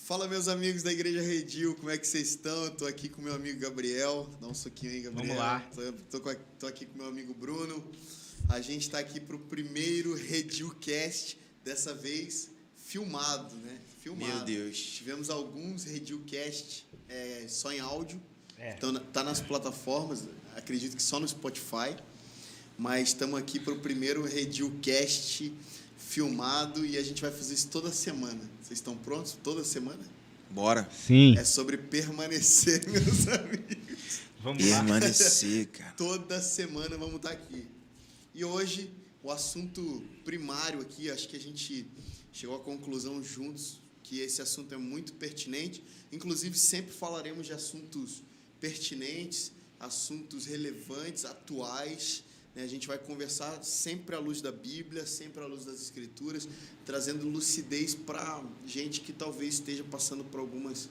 Fala, meus amigos da Igreja Redil, como é que vocês estão? Estou aqui com meu amigo Gabriel. Dá um soquinho aí, Gabriel. Vamos lá. Tô aqui com meu amigo Bruno. A gente está aqui para o primeiro Redilcast, dessa vez filmado, né? Filmado. Meu Deus. Tivemos alguns Redilcast só em áudio. É. Então, tá nas plataformas, acredito que só no Spotify. Mas estamos aqui para o primeiro Redilcast filmado e a gente vai fazer isso toda semana. Vocês estão prontos? Toda semana? Bora. Sim. É sobre permanecer, meus amigos. Vamos lá. Permanecer, cara. Toda semana vamos estar aqui. E hoje, o assunto primário aqui, acho que a gente chegou à conclusão juntos que esse assunto é muito pertinente. Inclusive, sempre falaremos de assuntos pertinentes, assuntos relevantes, atuais. A gente vai conversar sempre à luz da Bíblia, sempre à luz das Escrituras, trazendo lucidez para gente que talvez esteja passando por alguns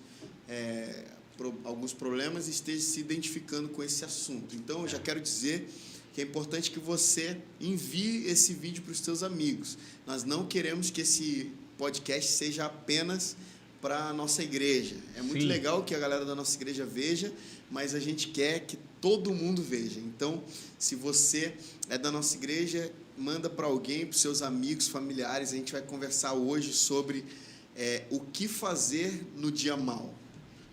problemas e esteja se identificando com esse assunto. Então, eu já quero dizer que é importante que você envie esse vídeo para os seus amigos. Nós não queremos que esse podcast seja apenas para a nossa igreja. É muito Sim. legal que a galera da nossa igreja veja, mas a gente quer que todo mundo veja. Então, se você é da nossa igreja, manda para alguém, para os seus amigos, familiares. A gente vai conversar hoje sobre o que fazer no dia mau.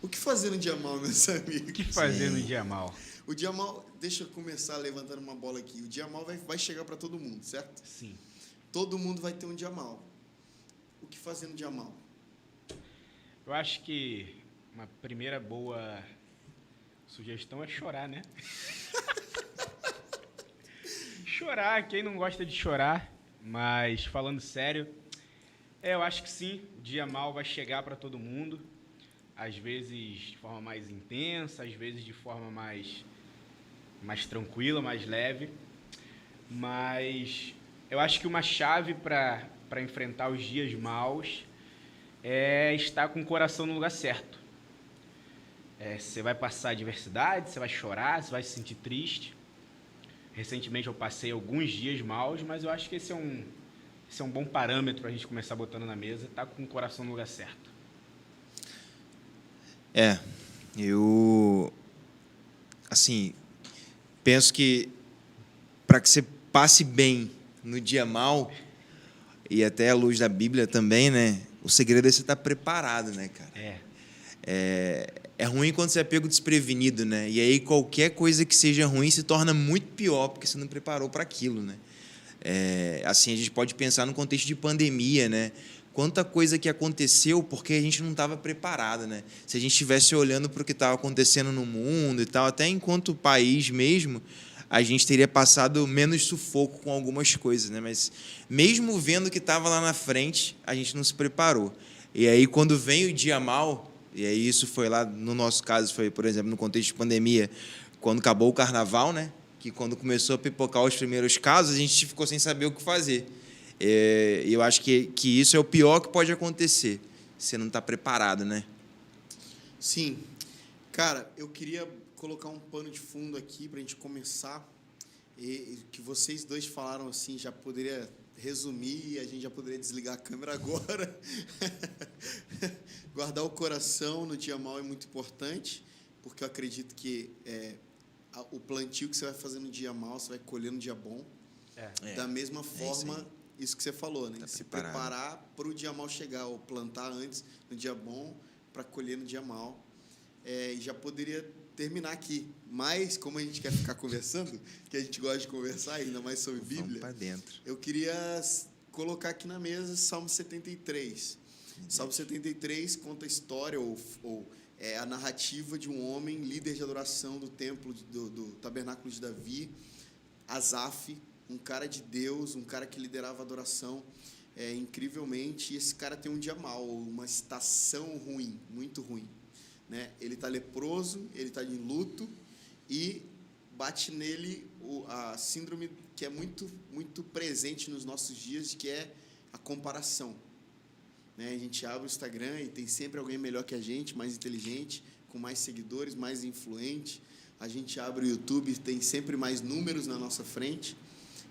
O que fazer no dia mau, meus amigos? O que fazer no dia mal? O dia mau, deixa eu começar levantando uma bola aqui. O dia mau vai chegar para todo mundo, certo? Sim. Todo mundo vai ter um dia mau. O que fazer no dia mau? Eu acho que uma primeira boa sugestão é chorar, né? Chorar, quem não gosta de chorar, mas falando sério, eu acho que sim, o dia mal vai chegar para todo mundo, às vezes de forma mais intensa, às vezes de forma mais tranquila, mais leve, mas eu acho que uma chave para enfrentar os dias maus é estar com o coração no lugar certo. Você vai passar adversidade, você vai chorar, você vai se sentir triste. Recentemente eu passei alguns dias maus, mas eu acho que esse é um bom parâmetro para a gente começar botando na mesa, estar com o coração no lugar certo. Eu assim, penso que para que você passe bem no dia mal, e até à luz da Bíblia também, né? O segredo é você estar preparado, né, cara? É ruim quando você é pego desprevenido, né? E aí qualquer coisa que seja ruim se torna muito pior, porque você não preparou para aquilo, né? Assim, a gente pode pensar no contexto de pandemia, né? Quanta coisa que aconteceu porque a gente não estava preparado, né? Se a gente estivesse olhando para o que estava acontecendo no mundo e tal, até enquanto país mesmo, a gente teria passado menos sufoco com algumas coisas, né? Mas mesmo vendo o que estava lá na frente, a gente não se preparou. E aí, quando vem o dia mal, e aí isso foi lá, no nosso caso, foi, por exemplo, no contexto de pandemia, quando acabou o carnaval, né? Que quando começou a pipocar os primeiros casos, a gente ficou sem saber o que fazer. E eu acho que isso é o pior que pode acontecer, você não está preparado, né? Sim. Cara, eu queria colocar um pano de fundo aqui para a gente começar. E que vocês dois falaram assim, já poderia resumir e a gente já poderia desligar a câmera agora. Guardar o coração no dia mau é muito importante, porque eu acredito que o plantio que você vai fazer no dia mau, você vai colher no dia bom. Da mesma forma, isso que você falou, né? Se preparar para o dia mau chegar, ou plantar antes no dia bom para colher no dia mau. E já poderia terminar aqui, mas como a gente quer ficar conversando, que a gente gosta de conversar ainda mais sobre Bíblia, vamos para dentro. Eu queria colocar aqui na mesa Salmo 73. Salmo 73 conta a história a narrativa de um homem líder de adoração do templo do tabernáculo de Davi, Asaf, um cara de Deus, um cara que liderava a adoração incrivelmente, e esse cara tem um dia mau, uma estação ruim, muito ruim. Né? Ele está leproso, ele está em luto e bate nele a síndrome que é muito, muito presente nos nossos dias, que é a comparação. Né? A gente abre o Instagram e tem sempre alguém melhor que a gente, mais inteligente, com mais seguidores, mais influente. A gente abre o YouTube e tem sempre mais números na nossa frente.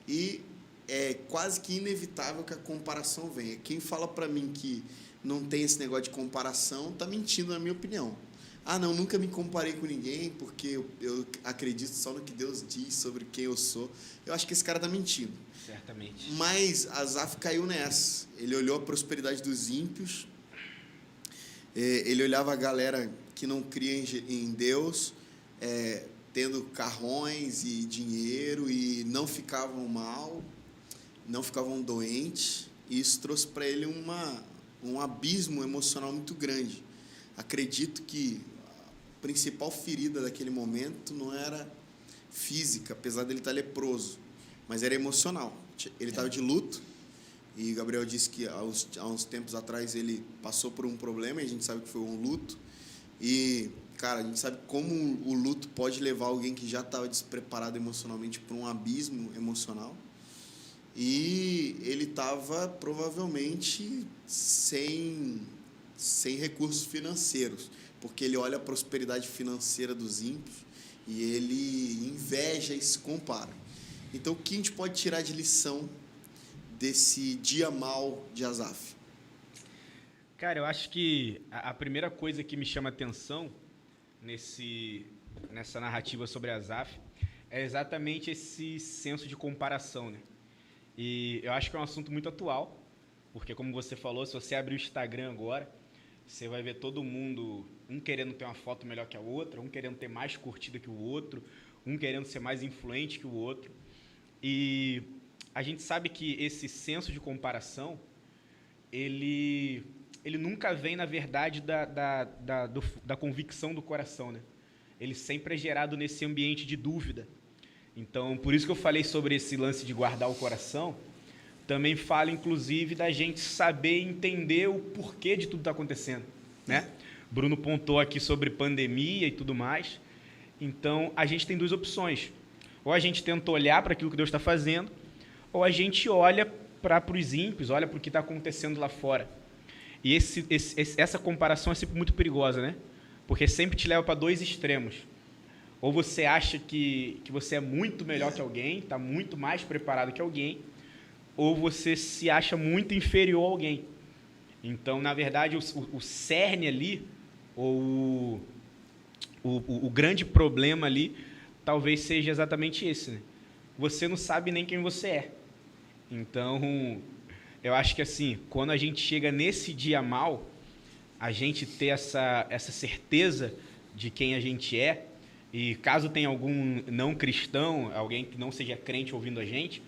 E é quase que inevitável que a comparação venha. Quem fala para mim que não tem esse negócio de comparação, está mentindo, na minha opinião. Ah, não, nunca me comparei com ninguém porque eu acredito só no que Deus diz sobre quem eu sou. Eu acho que esse cara está mentindo. Certamente. Mas Asaf caiu nessa. Ele olhou a prosperidade dos ímpios, ele olhava a galera que não cria em Deus, tendo carrões e dinheiro e não ficavam mal, não ficavam doentes. E isso trouxe para ele um abismo emocional muito grande. Acredito que a principal ferida daquele momento não era física, apesar dele estar leproso, mas era emocional. Ele estava de luto, e Gabriel disse que há uns tempos atrás ele passou por um problema, e a gente sabe que foi um luto. E, cara, a gente sabe como o luto pode levar alguém que já estava despreparado emocionalmente para um abismo emocional. E ele estava provavelmente sem recursos financeiros, porque ele olha a prosperidade financeira dos ímpios e ele inveja e se compara. Então, o que a gente pode tirar de lição desse dia mau de Asaf? Cara, eu acho que a primeira coisa que me chama atenção nessa narrativa sobre Asaf é exatamente esse senso de comparação, né? E eu acho que é um assunto muito atual, porque, como você falou, se você abrir o Instagram agora, você vai ver todo mundo, um querendo ter uma foto melhor que a outra, um querendo ter mais curtida que o outro, um querendo ser mais influente que o outro. E a gente sabe que esse senso de comparação, ele nunca vem, na verdade, da convicção do coração, né? Ele sempre é gerado nesse ambiente de dúvida. Então, por isso que eu falei sobre esse lance de guardar o coração. Também fala, inclusive, da gente saber entender o porquê de tudo está acontecendo, né? Bruno pontuou aqui sobre pandemia e tudo mais. Então, a gente tem duas opções. Ou a gente tenta olhar para aquilo que Deus está fazendo, ou a gente olha para os ímpios, olha para o que está acontecendo lá fora. E essa comparação é sempre muito perigosa, né? Porque sempre te leva para dois extremos. Ou você acha que você é muito melhor que alguém, está muito mais preparado que alguém, ou você se acha muito inferior a alguém. Então, na verdade, o cerne ali, ou o grande problema ali, talvez seja exatamente esse, né? Você não sabe nem quem você é. Então, eu acho que assim, quando a gente chega nesse dia mal, a gente ter essa certeza de quem a gente é, e caso tenha algum não cristão, alguém que não seja crente ouvindo a gente,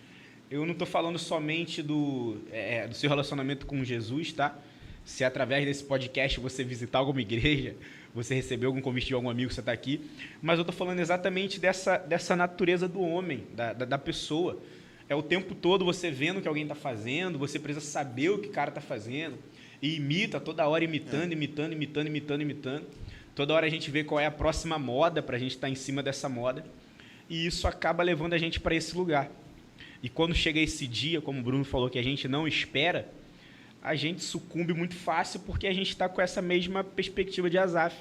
eu não estou falando somente do seu relacionamento com Jesus, tá? Se através desse podcast você visitar alguma igreja, você receber algum convite de algum amigo que você está aqui, mas eu estou falando exatamente dessa natureza do homem, da pessoa. É o tempo todo você vendo o que alguém está fazendo, você precisa saber o que o cara está fazendo, e imita, toda hora imitando. Toda hora a gente vê qual é a próxima moda para a gente estar em cima dessa moda, e isso acaba levando a gente para esse lugar. E quando chega esse dia, como o Bruno falou, que a gente não espera, a gente sucumbe muito fácil porque a gente está com essa mesma perspectiva de Asaf.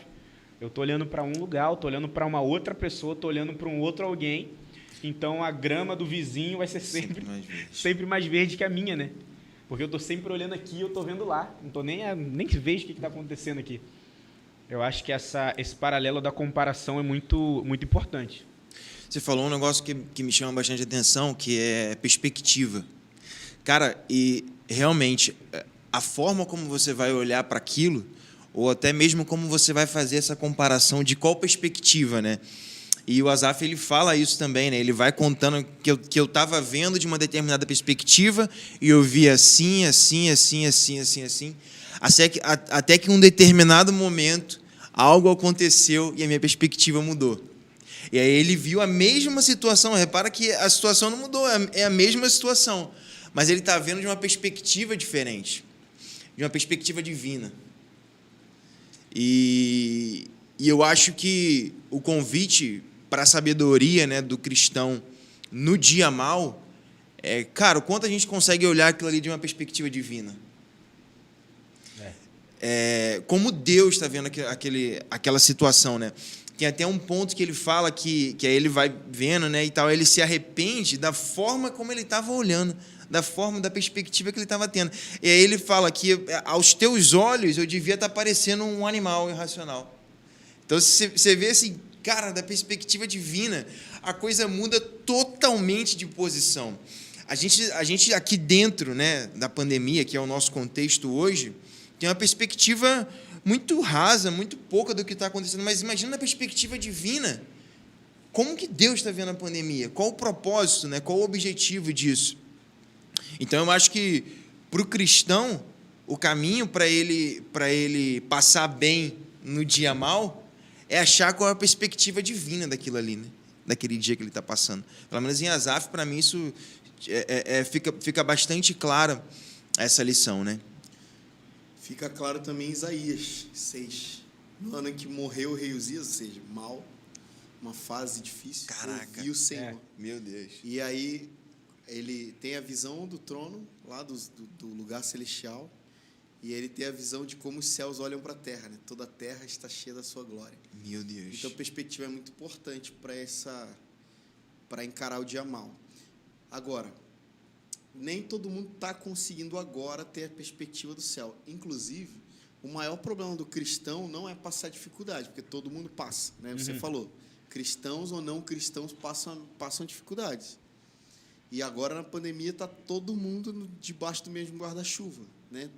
Eu estou olhando para um lugar, eu estou olhando para uma outra pessoa, estou olhando para um outro alguém, então a grama do vizinho vai ser sempre mais verde que a minha, né? Porque eu estou sempre olhando aqui e eu estou vendo lá, não estou nem vejo o que está acontecendo aqui. Eu acho que esse paralelo da comparação é muito, muito importante. Você falou um negócio que me chama bastante atenção, que é perspectiva. Cara, e realmente, a forma como você vai olhar para aquilo, ou até mesmo como você vai fazer essa comparação de qual perspectiva, né? E o Asaf, ele fala isso também, né? Ele vai contando que eu estava vendo de uma determinada perspectiva e eu via assim. Até que em um determinado momento, algo aconteceu e a minha perspectiva mudou. E aí ele viu a mesma situação. Repara que a situação não mudou, é a mesma situação. Mas ele está vendo de uma perspectiva diferente, de uma perspectiva divina. E eu acho que o convite para a sabedoria, né, do cristão no dia mal é, cara, o quanto a gente consegue olhar aquilo ali de uma perspectiva divina. Como Deus está vendo aquela situação, né? Tem até um ponto que ele fala que aí ele vai vendo, né, e tal, ele se arrepende da forma como ele estava olhando, da forma, da perspectiva que ele estava tendo. E aí ele fala que aos teus olhos eu devia estar parecendo um animal irracional. Então você vê assim, cara, da perspectiva divina, a coisa muda totalmente de posição. A gente aqui dentro, né, da pandemia, que é o nosso contexto hoje, tem uma perspectiva muito rasa, muito pouca do que está acontecendo, mas imagina na perspectiva divina, como que Deus está vendo a pandemia? Qual o propósito, né? Qual o objetivo disso? Então, eu acho que, para o cristão, o caminho para ele passar bem no dia mal é achar qual é a perspectiva divina daquilo ali, né? Daquele dia que ele está passando. Pelo menos em Asaf, para mim, isso fica bastante clara essa lição, né? Fica claro também em Isaías 6. No ano em que morreu o rei Uzias, ou seja, mal, uma fase difícil. Caraca. Ouviu o Senhor. Meu Deus. E aí ele tem a visão do trono, lá do lugar celestial, e ele tem a visão de como os céus olham para a terra, né? Toda a terra está cheia da sua glória. Meu Deus. Então, a perspectiva é muito importante para encarar o dia mal. Agora, nem todo mundo está conseguindo agora ter a perspectiva do céu. Inclusive, o maior problema do cristão não é passar dificuldade, porque todo mundo passa, né? Você falou, cristãos ou não cristãos passam dificuldades. E agora, na pandemia, está todo mundo debaixo do mesmo guarda-chuva, né?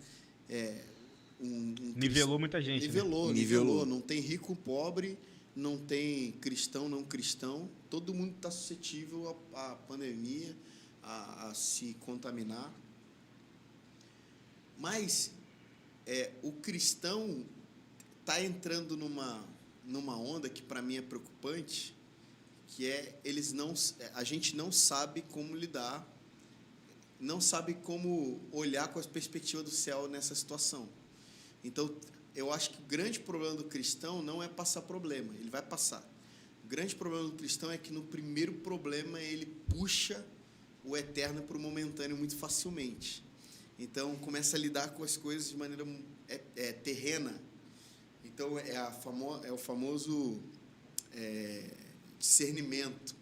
Nivelou muita gente. Nivelou. Não tem rico, pobre, não tem cristão, não cristão. Todo mundo está suscetível à pandemia, a se contaminar. Mas o cristão está entrando numa onda que, para mim, é preocupante, que a gente não sabe como lidar, não sabe como olhar com a perspectiva do céu nessa situação. Então, eu acho que o grande problema do cristão não é passar problema, ele vai passar. O grande problema do cristão é que no primeiro problema ele puxa o eterno para o momentâneo muito facilmente. Então, começa a lidar com as coisas de maneira terrena. Então, é o famoso discernimento.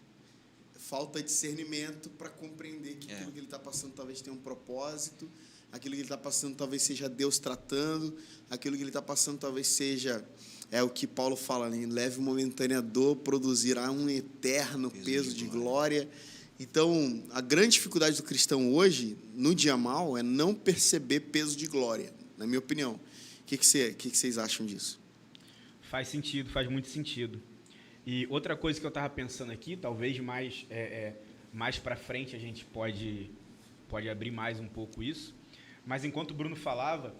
Falta discernimento para compreender que aquilo que ele está passando talvez tenha um propósito, aquilo que ele está passando talvez seja Deus tratando, aquilo que ele está passando talvez seja o que Paulo fala, né? Leve momentânea dor, produzirá um eterno peso de glória. Então, a grande dificuldade do cristão hoje, no dia mal, é não perceber peso de glória, na minha opinião. O que vocês acham disso? Faz sentido, faz muito sentido. E outra coisa que eu estava pensando aqui, talvez mais para frente a gente pode abrir mais um pouco isso, mas enquanto o Bruno falava,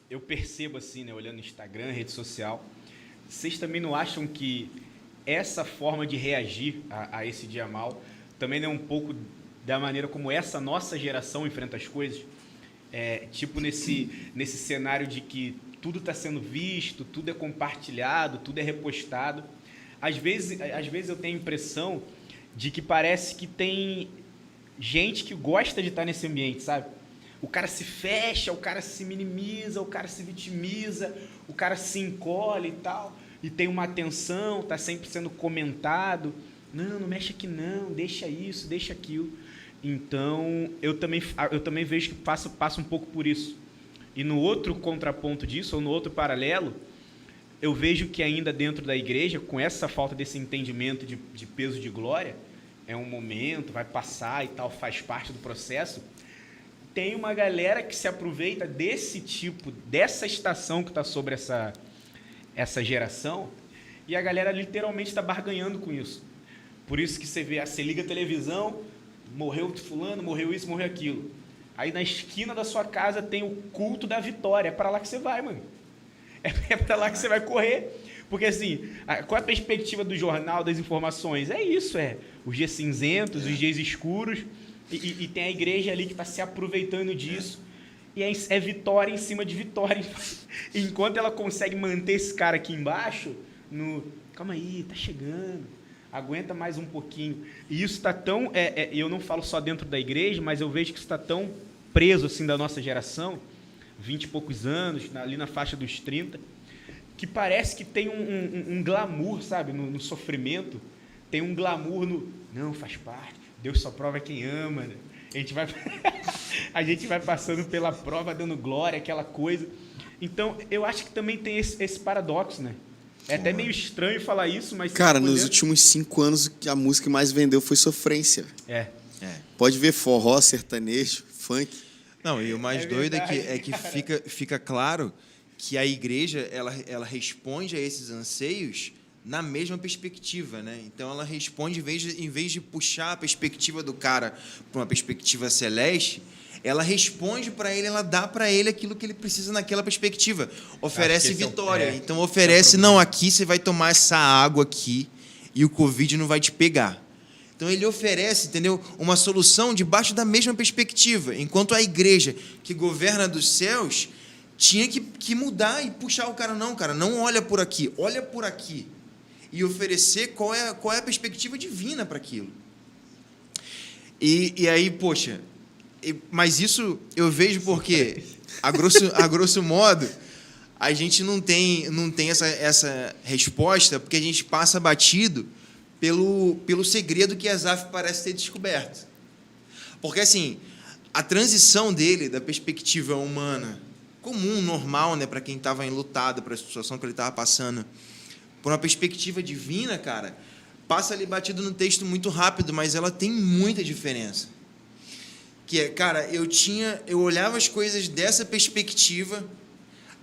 eu percebo assim, né, olhando no Instagram, rede social, vocês também não acham que essa forma de reagir a esse dia mal também não é um pouco da maneira como essa nossa geração enfrenta as coisas? Tipo nesse cenário de que tudo está sendo visto, tudo é compartilhado, tudo é repostado. Às vezes eu tenho a impressão de que parece que tem gente que gosta de estar nesse ambiente, sabe? O cara se fecha, o cara se minimiza, o cara se vitimiza, o cara se encolhe e tal, e tem uma atenção, está sempre sendo comentado. Não mexe aqui não, deixa isso, deixa aquilo. Então, eu também vejo que passa um pouco por isso. E no outro contraponto disso, ou no outro paralelo, eu vejo que ainda dentro da igreja, com essa falta desse entendimento de peso de glória, é um momento, vai passar e tal, faz parte do processo, tem uma galera que se aproveita dessa estação que está sobre essa geração, e a galera literalmente está barganhando com isso. Por isso que você vê, você liga a televisão, morreu fulano, morreu isso, morreu aquilo. Aí na esquina da sua casa tem o culto da vitória. É para lá que você vai, mano. É para lá que você vai correr. Porque assim, qual é a perspectiva do jornal, das informações? É isso, os dias cinzentos, os dias escuros. E tem a igreja ali que está se aproveitando disso. E é vitória em cima de vitória. Enquanto ela consegue manter esse cara aqui embaixo, calma aí, tá chegando. Aguenta mais um pouquinho. E isso está tão... eu não falo só dentro da igreja, mas eu vejo que isso está tão preso assim, da nossa geração, 20 e poucos anos, ali na faixa dos 30, que parece que tem um glamour, sabe, no sofrimento. Tem um glamour no... Não, faz parte. Deus só prova quem ama, né? A gente vai, a gente vai passando pela prova, dando glória, aquela coisa. Então, eu acho que também tem esse paradoxo, né? É até meio estranho falar isso, mas... Cara, nos últimos 5 anos, a música que mais vendeu foi Sofrência. É. Pode ver forró, sertanejo, funk. Não, e o mais doido verdade, é que fica claro que a igreja ela responde a esses anseios na mesma perspectiva, né? Então ela responde, em vez de puxar a perspectiva do cara para uma perspectiva celeste, ela responde para ele, ela dá para ele aquilo que ele precisa naquela perspectiva. Oferece vitória. Então oferece, não, aqui você vai tomar essa água aqui e o Covid não vai te pegar. Então ele oferece, entendeu, uma solução debaixo da mesma perspectiva, enquanto a igreja que governa dos céus tinha que mudar e puxar o cara, não olha por aqui, olha por aqui, e oferecer qual é a perspectiva divina para aquilo. E aí, poxa, mas isso eu vejo porque, a grosso modo, a gente não tem essa resposta, porque a gente passa batido pelo segredo que Asaf parece ter descoberto. Porque, assim, a transição dele, da perspectiva humana, comum, normal, né, para quem estava enlutado, para a situação que ele estava passando, por uma perspectiva divina, cara, passa ali batido no texto muito rápido, mas ela tem muita diferença. Que é, cara, eu olhava as coisas dessa perspectiva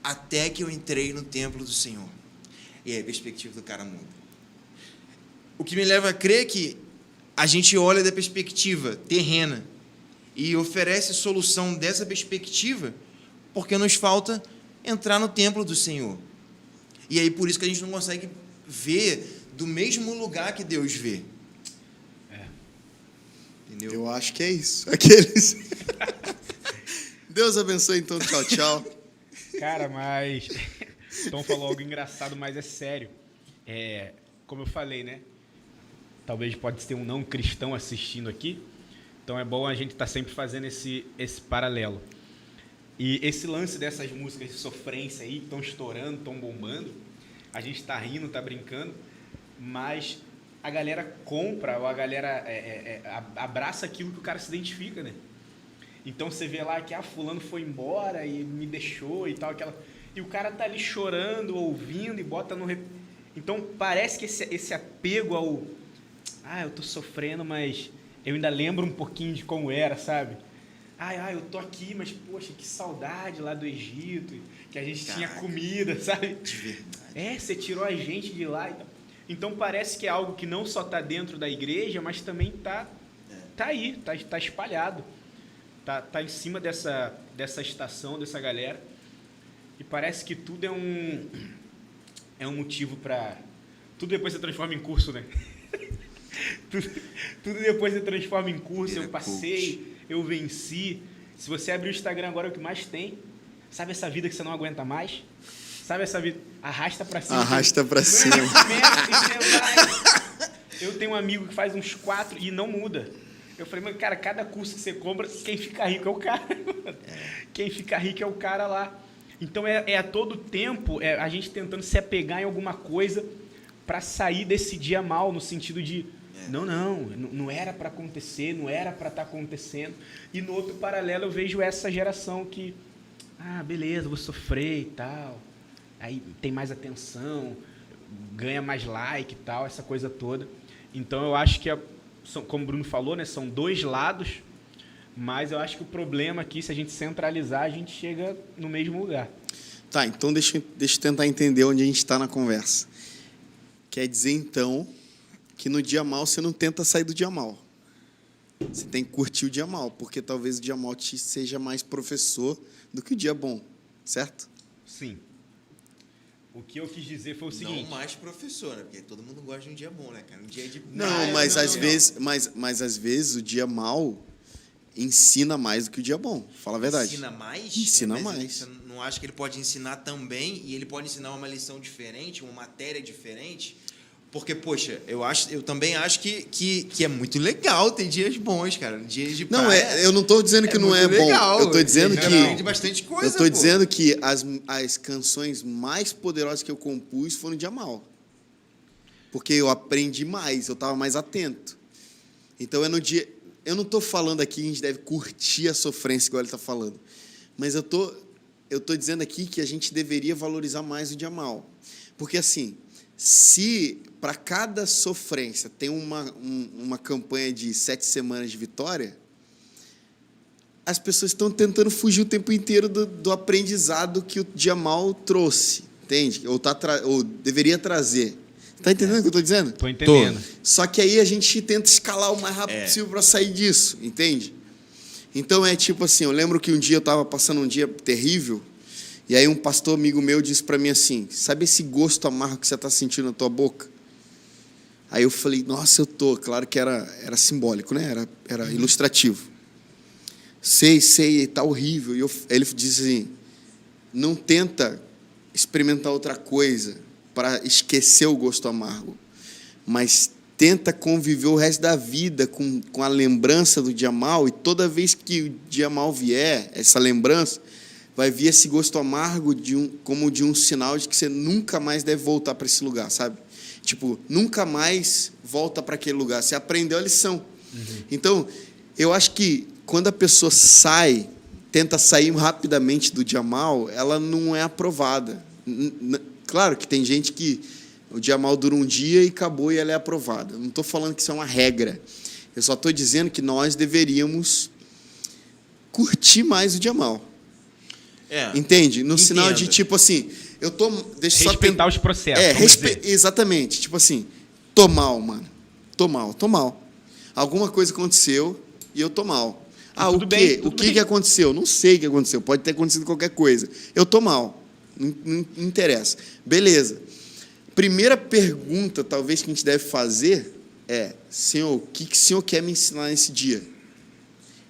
até que eu entrei no templo do Senhor. E aí a perspectiva do cara muda. O que me leva a crer que a gente olha da perspectiva terrena e oferece solução dessa perspectiva porque nos falta entrar no templo do Senhor. E aí por isso que a gente não consegue ver do mesmo lugar que Deus vê. Entendeu? Eu acho que é isso. Aqueles. Deus abençoe, então. Tchau, tchau. Cara, mas... Tom falou algo engraçado, mas é sério. Como eu falei, né? Talvez pode ter um não cristão assistindo aqui. Então é bom a gente estar sempre fazendo esse paralelo. E esse lance dessas músicas de sofrência aí, que estão estourando, estão bombando, a gente está rindo, está brincando, mas a galera compra, ou a galera abraça aquilo que o cara se identifica, né? Então você vê lá que fulano foi embora e me deixou e tal, e o cara tá ali chorando, ouvindo e bota no... Então parece que esse apego ao... eu tô sofrendo, mas eu ainda lembro um pouquinho de como era, sabe? Eu tô aqui, mas, poxa, que saudade lá do Egito, que a gente tinha comida, sabe? De verdade. Você tirou a gente de lá e tal. Então parece que é algo que não só tá dentro da igreja, mas também tá aí, tá espalhado. Tá em cima dessa estação, dessa galera. E parece que tudo é um motivo para... Tudo depois se transforma em curso, né? tudo depois se transforma em curso. Eu passei, eu venci. Se você abrir o Instagram agora, é o que mais tem. Sabe essa vida que você não aguenta mais? Sabe essa vida? Arrasta pra cima. Arrasta pra cima. Eu tenho um amigo que faz uns 4 e não muda. Eu falei, mas cara, cada curso que você compra, quem fica rico é o cara. Quem fica rico é o cara lá. Então a todo tempo a gente tentando se apegar em alguma coisa para sair desse dia mal, no sentido de não era para acontecer, não era para estar acontecendo. E no outro paralelo eu vejo essa geração que, beleza, vou sofrer e tal. Aí tem mais atenção, ganha mais like e tal, essa coisa toda. Então eu acho que, como o Bruno falou, né, são 2 lados, mas eu acho que o problema aqui, se a gente centralizar, a gente chega no mesmo lugar. Tá, então deixa eu tentar entender onde a gente está na conversa. Quer dizer, então, que no dia mal você não tenta sair do dia mal. Você tem que curtir o dia mal, porque talvez o dia mal te seja mais professor do que o dia bom, certo? Sim. O que eu quis dizer foi o seguinte... Não mais professor, né? Porque todo mundo gosta de um dia bom, né, cara? Um dia de... Não, mas às vezes o dia mal ensina mais do que o dia bom. Fala a verdade. Ensina mais? Ensina mais. Você não acha que ele pode ensinar também e ele pode ensinar uma lição diferente, uma matéria diferente? Porque, poxa, eu também acho que é muito legal ter dias bons, cara. Dias de praia. Não, eu não estou dizendo que não é bom. Eu estou dizendo que... aprende bastante coisa, eu estou dizendo que as canções mais poderosas que eu compus foram no dia mal. Porque eu aprendi mais, eu estava mais atento. Então, é eu não estou falando aqui que a gente deve curtir a sofrência, igual ele está falando. Mas eu tô dizendo aqui que a gente deveria valorizar mais o dia mal. Porque, assim, se para cada sofrência tem uma campanha de 7 semanas de vitória, as pessoas estão tentando fugir o tempo inteiro do aprendizado que o dia mal trouxe, entende? Ou deveria trazer. Está entendendo o que eu estou dizendo? Estou entendendo. Só que aí a gente tenta escalar o mais rápido possível para sair disso, entende? Então é tipo assim, eu lembro que um dia eu estava passando um dia terrível, e aí um pastor amigo meu disse para mim assim, sabe esse gosto amargo que você está sentindo na tua boca? Aí eu falei, nossa, eu tô. Claro que era simbólico, né? Era ilustrativo. Sei, tá horrível. E ele disse assim, não tenta experimentar outra coisa para esquecer o gosto amargo, mas tenta conviver o resto da vida com a lembrança do dia mal, e toda vez que o dia mal vier, essa lembrança, vai vir esse gosto amargo como de um sinal de que você nunca mais deve voltar para esse lugar, sabe? Tipo, nunca mais volta para aquele lugar. Você aprendeu a lição. Uhum. Então, eu acho que quando a pessoa tenta sair rapidamente do dia mal, ela não é aprovada. Claro que tem gente que o dia mal dura um dia e acabou e ela é aprovada. Não estou falando que isso é uma regra. Eu só estou dizendo que nós deveríamos curtir mais o dia mal. Entende? No sinal de tipo assim, respeitar os processos. Exatamente. Tipo assim, tô mal, mano. Tô mal. Alguma coisa aconteceu e eu tô mal. O quê? O que aconteceu? Não sei o que aconteceu. Pode ter acontecido qualquer coisa. Eu tô mal. Não interessa. Beleza. Primeira pergunta, talvez, que a gente deve fazer é, Senhor, o que o Senhor quer me ensinar nesse dia?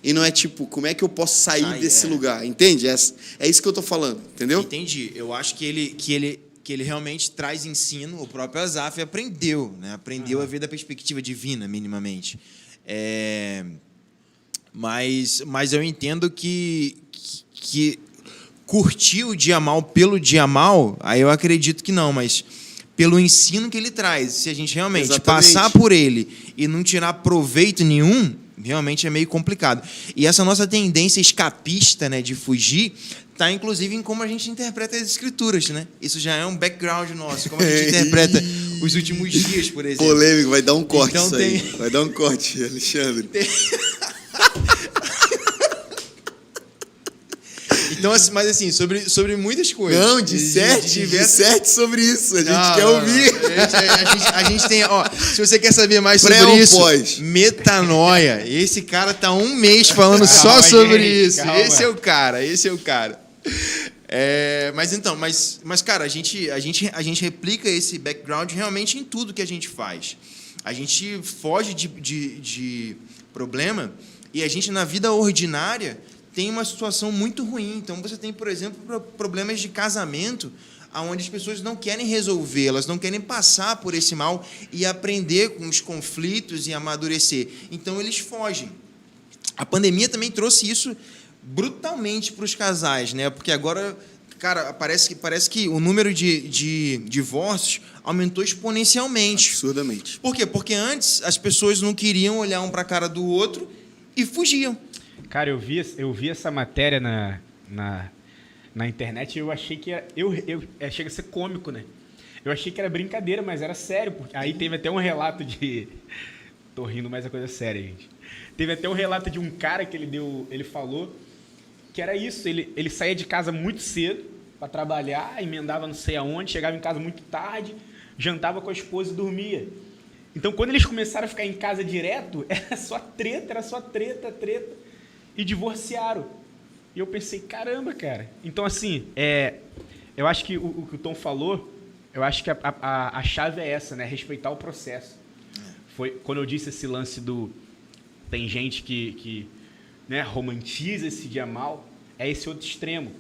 E não é tipo, como é que eu posso sair desse lugar? Entende? É isso que eu estou falando, entendeu? Entendi. Eu acho que ele realmente traz ensino. O próprio Asaf aprendeu, né? Aprendeu a ver da perspectiva divina, minimamente. Mas eu entendo que curtir o dia mal pelo dia mal, aí eu acredito que não, mas pelo ensino que ele traz. Se a gente realmente passar por ele e não tirar proveito nenhum, realmente é meio complicado. E essa nossa tendência escapista, né, de fugir, está inclusive em como a gente interpreta as escrituras, né? Isso já é um background nosso, como a gente interpreta os últimos dias, por exemplo. Polêmico, vai dar um corte então, isso aí. Vai dar um corte, Alexandre. Então, mas assim, sobre muitas coisas. Não, disserte sobre isso. A gente quer ouvir. A gente tem, se você quer saber mais sobre isso, Metanoia. Esse cara tá 1 mês falando só sobre isso. Calma. Esse é o cara. Mas cara, a gente replica esse background realmente em tudo que a gente faz. A gente foge de problema e a gente, na vida ordinária, tem uma situação muito ruim. Então, você tem, por exemplo, problemas de casamento, onde as pessoas não querem resolver, elas não querem passar por esse mal e aprender com os conflitos e amadurecer. Então, eles fogem. A pandemia também trouxe isso brutalmente para os casais, né? Porque agora, cara, parece que o número de divórcios aumentou exponencialmente. Absurdamente. Por quê? Porque antes as pessoas não queriam olhar um para a cara do outro e fugiam. Cara, eu vi essa matéria na internet e eu achei que chega a ser cômico, né? Eu achei que era brincadeira, mas era sério. Porque aí teve até um relato de... Tô rindo, mas é coisa séria, gente. Teve até um relato de um cara que ele falou que era isso. Ele saía de casa muito cedo para trabalhar, emendava não sei aonde, chegava em casa muito tarde, jantava com a esposa e dormia. Então, quando eles começaram a ficar em casa direto, era só treta. E divorciaram. E eu pensei, caramba, cara. Então, assim, eu acho que o que o Tom falou, eu acho que a chave é essa, né? Respeitar o processo. Foi quando eu disse esse lance do... Tem gente que né, romantiza esse dia mal, é esse outro extremo.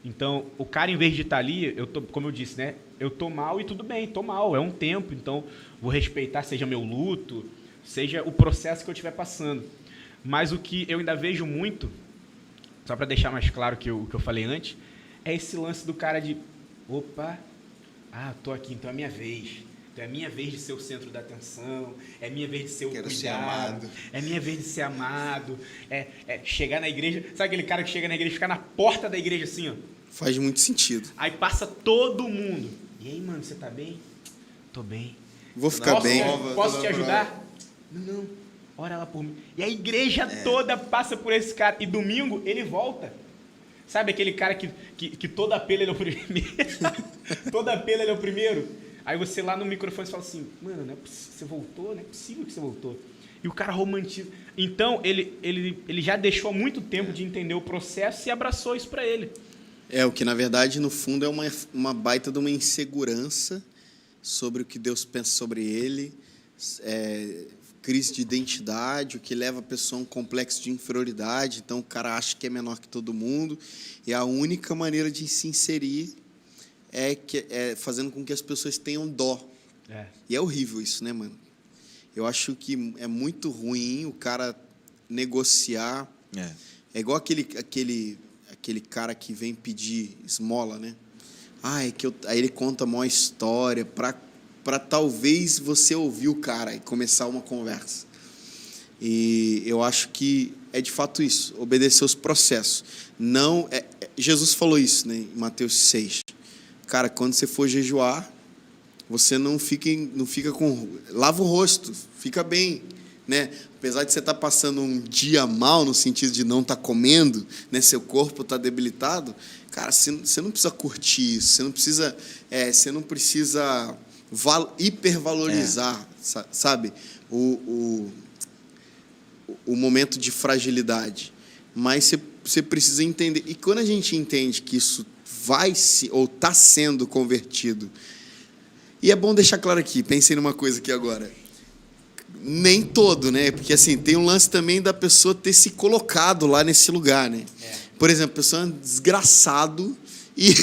Então, o cara, em vez de estar ali, como eu disse, né? Eu tô mal e tudo bem, tô mal, é um tempo, então vou respeitar, seja meu luto, seja o processo que eu estiver passando. Mas o que eu ainda vejo muito, só para deixar mais claro o que eu falei antes, é esse lance do cara de, opa, tô aqui, então é minha vez. Então é minha vez de ser o centro da atenção, é minha vez de ser o Quero cuidado, ser amado. é minha vez de ser amado, chegar na igreja, sabe aquele cara que chega na igreja e fica na porta da igreja assim, ó? Faz muito sentido. Aí passa todo mundo. E aí, mano, você tá bem? Tô bem. Vou ficar bem. Posso te ajudar? Não, ora lá por mim. E a igreja toda passa por esse cara. E domingo ele volta. Sabe aquele cara que toda apelo ele é o primeiro? Toda apelo ele é o primeiro. Aí você lá no microfone fala assim, mano, não é possível, você voltou? Não é possível que você voltou. E o cara romantiza. Então, ele já deixou há muito tempo de entender o processo e abraçou isso pra ele. O que, na verdade, no fundo, é uma baita de uma insegurança sobre o que Deus pensa sobre ele, crise de identidade, o que leva a pessoa a um complexo de inferioridade. Então, o cara acha que é menor que todo mundo, e a única maneira de se inserir é fazendo com que as pessoas tenham dó. E é horrível isso, né, mano? Eu acho que é muito ruim o cara negociar. É igual aquele cara que vem pedir esmola, né? Aí ele conta a maior história para talvez você ouvir o cara e começar uma conversa. E eu acho que é de fato isso, obedecer os processos. Não Jesus falou isso, né, em Mateus 6. Cara, quando você for jejuar, você não fica com... Lava o rosto, fica bem, né? Apesar de você estar passando um dia mal, no sentido de não estar comendo, né? Seu corpo está debilitado, cara, você não precisa curtir isso, você não precisa hipervalorizar, sabe? O momento de fragilidade. Mas você precisa entender. E quando a gente entende que isso ou está sendo convertido. E é bom deixar claro aqui, pensei numa coisa aqui agora. Nem todo, né? Porque assim, tem um lance também da pessoa ter se colocado lá nesse lugar, né? Por exemplo, a pessoa é um desgraçado e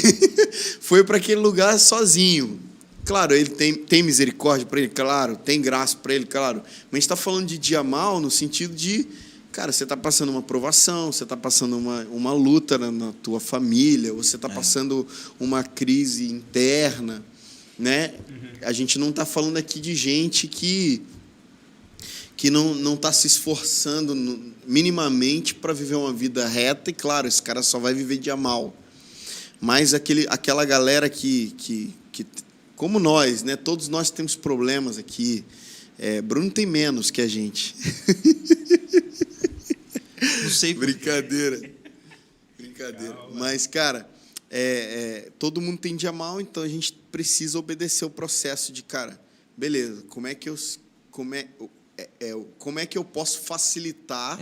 foi para aquele lugar sozinho. Claro, ele tem misericórdia para ele, claro, tem graça para ele, claro. Mas a gente está falando de dia mal no sentido de, cara, você está passando uma provação, você está passando uma luta na tua família, você está passando uma crise interna, né? A gente não está falando aqui de gente que não está se esforçando minimamente para viver uma vida reta, e claro, esse cara só vai viver dia mal. Mas aquela galera que como nós, né? Todos nós temos problemas aqui. Bruno tem menos que a gente. Não sei. Brincadeira. Calma. Mas, cara, todo mundo tem dia mal, então a gente precisa obedecer o processo de, cara, beleza, como é que eu posso facilitar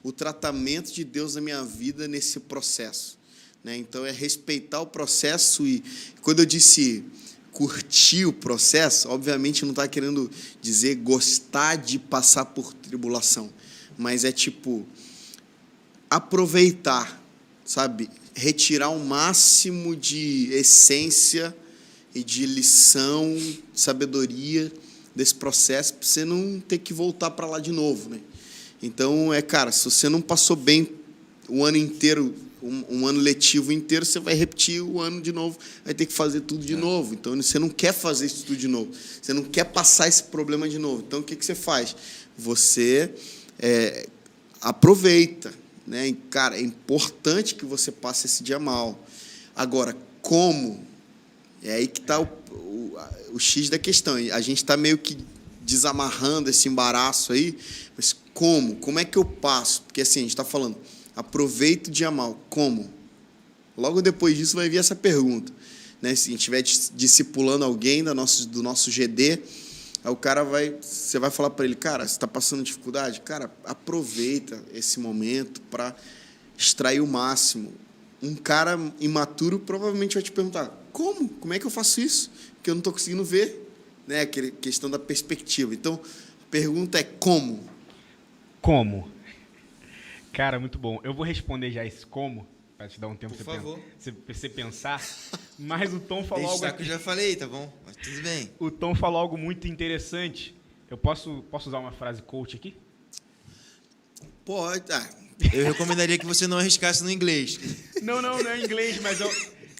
o tratamento de Deus na minha vida nesse processo, né? Então, respeitar o processo. E quando eu disse curtir o processo, obviamente não está querendo dizer gostar de passar por tribulação, mas aproveitar, sabe? Retirar o máximo de essência e de lição, sabedoria desse processo, para você não ter que voltar para lá de novo, né? Então, cara, se você não passou bem o ano inteiro, um ano letivo inteiro, você vai repetir o ano de novo, vai ter que fazer tudo de novo. Então, você não quer fazer isso tudo de novo, você não quer passar esse problema de novo. Então, o que você faz? Você aproveita, né? Cara, é importante que você passe esse dia mal. Agora, como? É aí que está o X da questão. A gente está meio que desamarrando esse embaraço aí, mas como? Como é que eu passo? Porque assim, a gente está falando, aproveito o dia mal. Como? Logo depois disso vai vir essa pergunta, né? Se a gente estiver discipulando alguém do nosso GD, aí você vai falar para ele, cara, você está passando dificuldade? Cara, aproveita esse momento para extrair o máximo. Um cara imaturo provavelmente vai te perguntar, como? Como é que eu faço isso? Porque eu não estou conseguindo ver, né? Aquela questão da perspectiva. Então, a pergunta é como? Como? Cara, muito bom. Eu vou responder já esse como, para te dar um tempo para você pensar. Mas o Tom falou algo... que eu já falei, tá bom? Mas tudo bem. O Tom falou algo muito interessante. Eu posso usar uma frase coach aqui? Pode. Eu recomendaria que você não arriscasse no inglês. Não é inglês, mas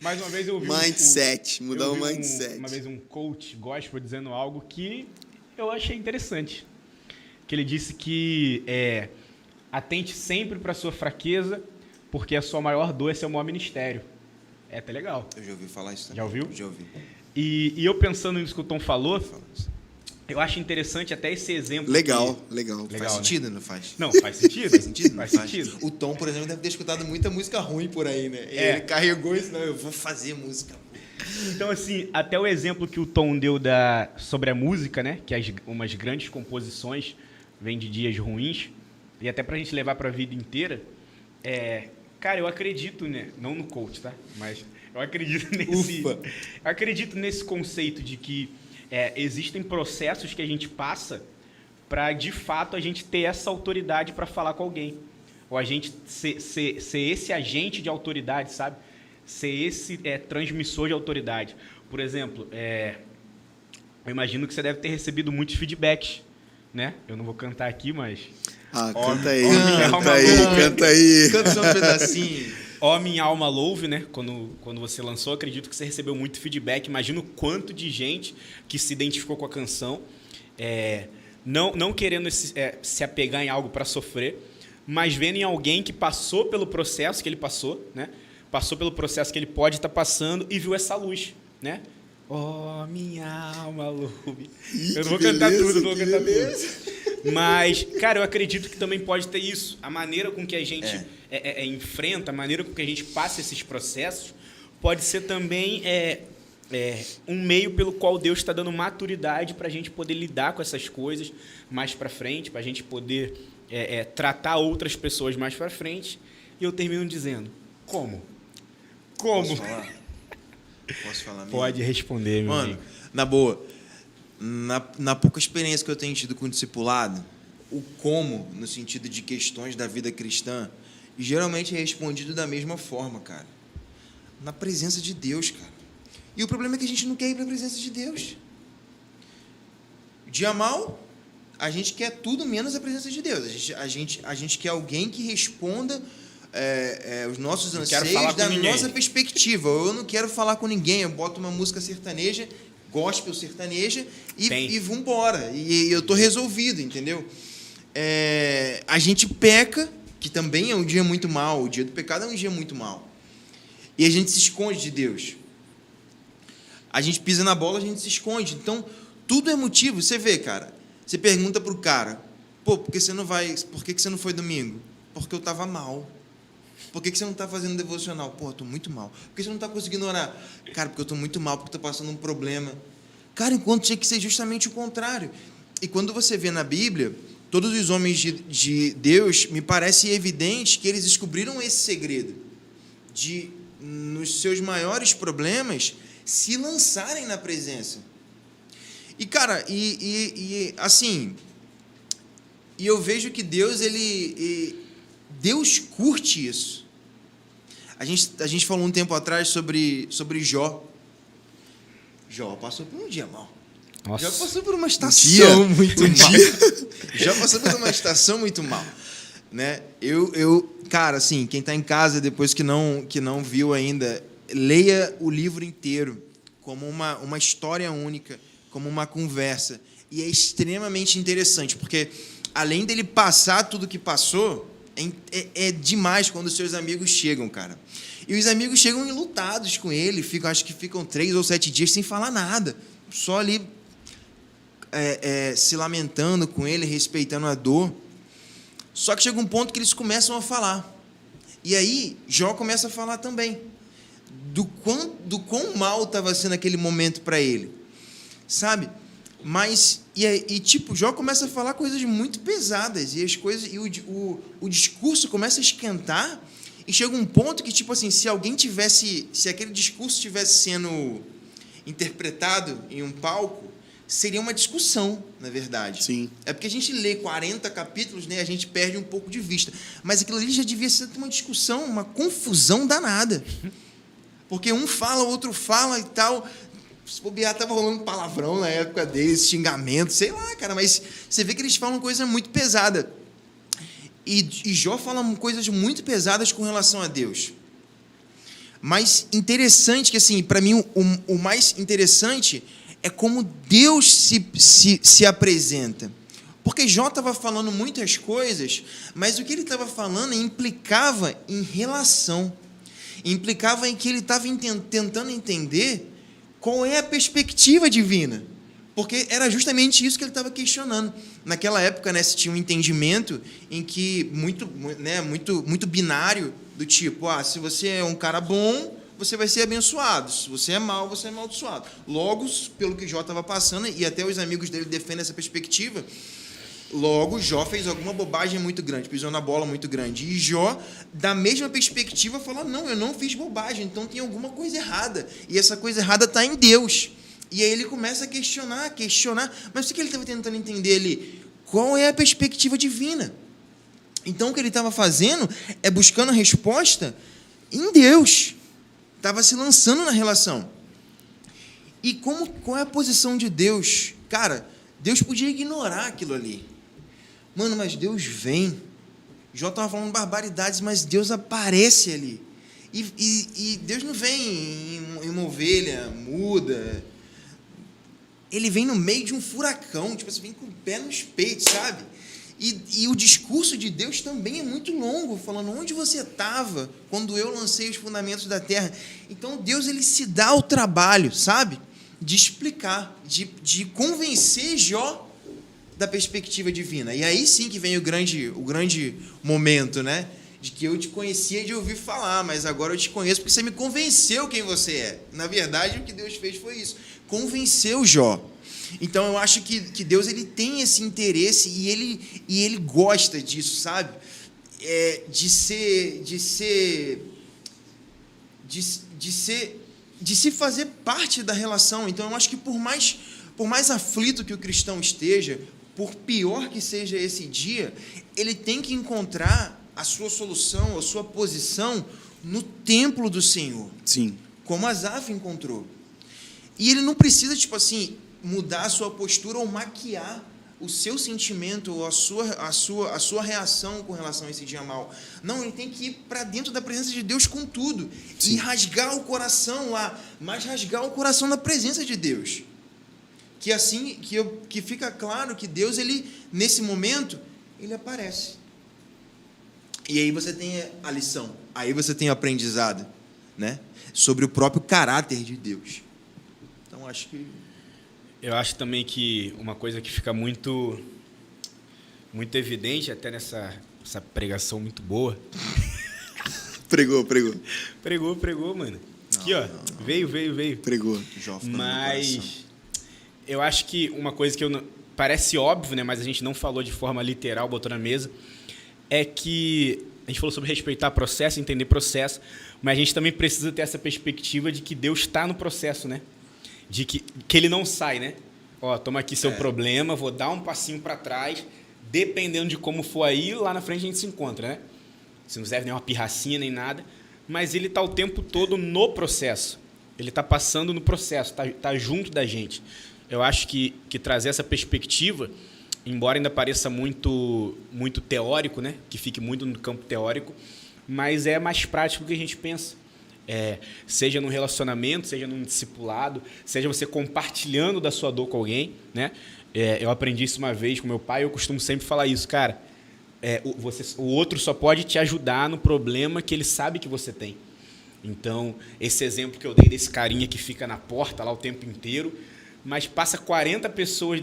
Mais uma vez eu ouvi Mindset, mudar eu o vi mindset. uma vez um coach gospel dizendo algo que eu achei interessante. Que ele disse que atente sempre para sua fraqueza, porque a sua maior dor é seu maior ministério. É até legal. Eu já ouvi falar isso também. Já ouviu? Já ouvi. E eu pensando nisso que o Tom falou, eu acho interessante até esse exemplo. Legal, aqui. legal. Faz né? sentido, não faz? Não, faz sentido. Faz sentido? Faz Faz. sentido. O Tom, por exemplo, deve ter escutado muita música ruim por aí, né? E ele carregou isso, não, eu vou fazer música ruim. Então, assim, até o exemplo que o Tom deu sobre a música, né? Que umas grandes composições vêm de dias ruins, e até pra gente levar pra vida inteira, cara, eu acredito, né? Não no coach, tá? Mas eu acredito nesse conceito de que existem processos que a gente passa para, de fato, a gente ter essa autoridade para falar com alguém. Ou a gente ser esse agente de autoridade, sabe? Ser esse transmissor de autoridade. Por exemplo, eu imagino que você deve ter recebido muitos feedbacks, né? Eu não vou cantar aqui, mas... Canta aí, Canta canta aí. Canta só um pedacinho. Ó, Minha Alma Louve, né? Quando você lançou, acredito que você recebeu muito feedback. Imagino o quanto de gente que se identificou com a canção, não querendo se apegar em algo para sofrer, mas vendo em alguém que passou pelo processo que ele passou, né? Passou pelo processo que ele pode estar passando e viu essa luz, né? Ó, minha alma louve. Eu não vou cantar tudo, não vou cantar tudo. Mas, cara, eu acredito que também pode ter isso. A maneira com que a gente enfrenta, a maneira com que a gente passa esses processos, pode ser também um meio pelo qual Deus está dando maturidade para a gente poder lidar com essas coisas mais para frente, para a gente poder tratar outras pessoas mais para frente. E eu termino dizendo, como? Posso falar? Posso falar mesmo? Pode responder, meu amigo. Na boa, na pouca experiência que eu tenho tido com o discipulado, o como, no sentido de questões da vida cristã, geralmente é respondido da mesma forma, cara. Na presença de Deus, cara. E o problema é que a gente não quer ir para a presença de Deus. Dia mal, a gente quer tudo menos a presença de Deus. A gente quer alguém que responda os nossos anseios da nossa perspectiva. Eu não quero falar com ninguém. Eu boto uma música sertaneja, gospel sertaneja e vambora. E eu tô resolvido, entendeu? A gente peca, que também é um dia muito mau. O dia do pecado é um dia muito mau. E a gente se esconde de Deus. A gente pisa na bola, a gente se esconde. Então, tudo é motivo. Você vê, cara. Você pergunta pro cara, por que você não foi domingo? Porque eu tava mal. Por que você não está fazendo devocional? Pô, eu estou muito mal. Por que você não está conseguindo orar? Cara, porque eu estou muito mal, porque estou passando um problema. Cara, enquanto tinha que ser justamente o contrário. E quando você vê na Bíblia, todos os homens de Deus, me parece evidente que eles descobriram esse segredo de, nos seus maiores problemas, se lançarem na presença. E, cara, assim, eu vejo que Deus, Deus curte isso. A gente falou um tempo atrás sobre Jó. Jó passou por um dia mal. Nossa. Jó passou por uma estação muito mal. Jó passou por uma estação muito mal, né? Cara, assim, quem está em casa depois que não viu ainda, leia o livro inteiro como uma história única, como uma conversa. E é extremamente interessante, porque além dele passar tudo que passou, é demais quando os seus amigos chegam, cara. E os amigos chegam enlutados com ele, acho que ficam 3 ou 7 dias sem falar nada, só ali se lamentando com ele, respeitando a dor. Só que chega um ponto que eles começam a falar. E aí, Jó começa a falar também do quão mal estava sendo aquele momento para ele, sabe? Mas, tipo, Jó começa a falar coisas muito pesadas, o discurso começa a esquentar, e chega um ponto que, tipo assim, se aquele discurso estivesse sendo interpretado em um palco, seria uma discussão, na verdade. Sim. É porque a gente lê 40 capítulos, né, a gente perde um pouco de vista, mas aquilo ali já devia ser uma discussão, uma confusão danada, porque um fala, o outro fala e tal. Se bobear, estava rolando palavrão na época deles, xingamento, sei lá, cara, mas você vê que eles falam coisa muito pesada. E Jó fala coisas muito pesadas com relação a Deus. Mas interessante que, assim, para mim, o mais interessante é como Deus se apresenta. Porque Jó estava falando muitas coisas, mas o que ele estava falando implicava em relação. Implicava em que ele estava tentando entender qual é a perspectiva divina. Porque era justamente isso que ele estava questionando. Naquela época, né, se tinha um entendimento em que muito binário, do tipo, se você é um cara bom, você vai ser abençoado. Se você é mau, você é amaldiçoado. Logo, pelo que Jó estava passando, e até os amigos dele defendem essa perspectiva, logo, Jó fez alguma bobagem muito grande, pisou na bola muito grande. E Jó, da mesma perspectiva, falou, não, eu não fiz bobagem, então tem alguma coisa errada. E essa coisa errada está em Deus. E aí ele começa a questionar, mas o que ele estava tentando entender ali? Qual é a perspectiva divina? Então, o que ele estava fazendo é buscando a resposta em Deus. Estava se lançando na relação. E qual é a posição de Deus? Cara, Deus podia ignorar aquilo ali. Mano, mas Deus vem. Jó estava falando barbaridades, mas Deus aparece ali. E Deus não vem em uma ovelha muda. Ele vem no meio de um furacão, tipo assim, vem com o pé nos peitos, sabe? E o discurso de Deus também é muito longo, falando onde você estava quando eu lancei os fundamentos da terra. Então, Deus, ele se dá o trabalho, sabe? De explicar, de convencer Jó da perspectiva divina. E aí sim que vem o grande momento, né? De que eu te conhecia de ouvir falar, mas agora eu te conheço porque você me convenceu quem você é. Na verdade, o que Deus fez foi isso. Convenceu Jó. Então, eu acho que Deus, ele tem esse interesse e ele gosta disso, sabe? De se fazer parte da relação. Então, eu acho que por mais aflito que o cristão esteja, por pior que seja esse dia, ele tem que encontrar a sua solução, a sua posição no templo do Senhor. Sim. Como Asaf encontrou. E ele não precisa, tipo assim, mudar a sua postura ou maquiar o seu sentimento ou a sua reação com relação a esse dia mal. Não, ele tem que ir para dentro da presença de Deus com tudo. Sim. E rasgar o coração lá, mas rasgar o coração na presença de Deus. Que assim, que fica claro que Deus, ele, nesse momento, ele aparece. E aí você tem a lição, aí você tem o aprendizado, né? Sobre o próprio caráter de Deus. Então, acho que... Eu acho também que uma coisa que fica muito evidente, até nessa pregação muito boa. Pregou, mano. Não, aqui, ó. Não. Veio. Pregou. Mas eu acho que uma coisa que parece óbvio, né? Mas a gente não falou de forma literal, botou na mesa, é que a gente falou sobre respeitar processo, entender processo, mas a gente também precisa ter essa perspectiva de que Deus está no processo, né? De que ele não sai, né? Ó, toma aqui seu problema, vou dar um passinho para trás, dependendo de como for aí, lá na frente a gente se encontra, né? Você não serve nem uma pirracinha, nem nada, mas ele está o tempo todo no processo. Ele está passando no processo, tá junto da gente. Eu acho que trazer essa perspectiva, embora ainda pareça muito teórico, né? Que fique muito no campo teórico, mas é mais prático do que a gente pensa. Seja num relacionamento, seja num discipulado, seja você compartilhando da sua dor com alguém, né? Eu aprendi isso uma vez com meu pai, eu costumo sempre falar isso, cara. O outro só pode te ajudar no problema que ele sabe que você tem. Então, esse exemplo que eu dei desse carinha que fica na porta lá o tempo inteiro, mas passa 40 pessoas,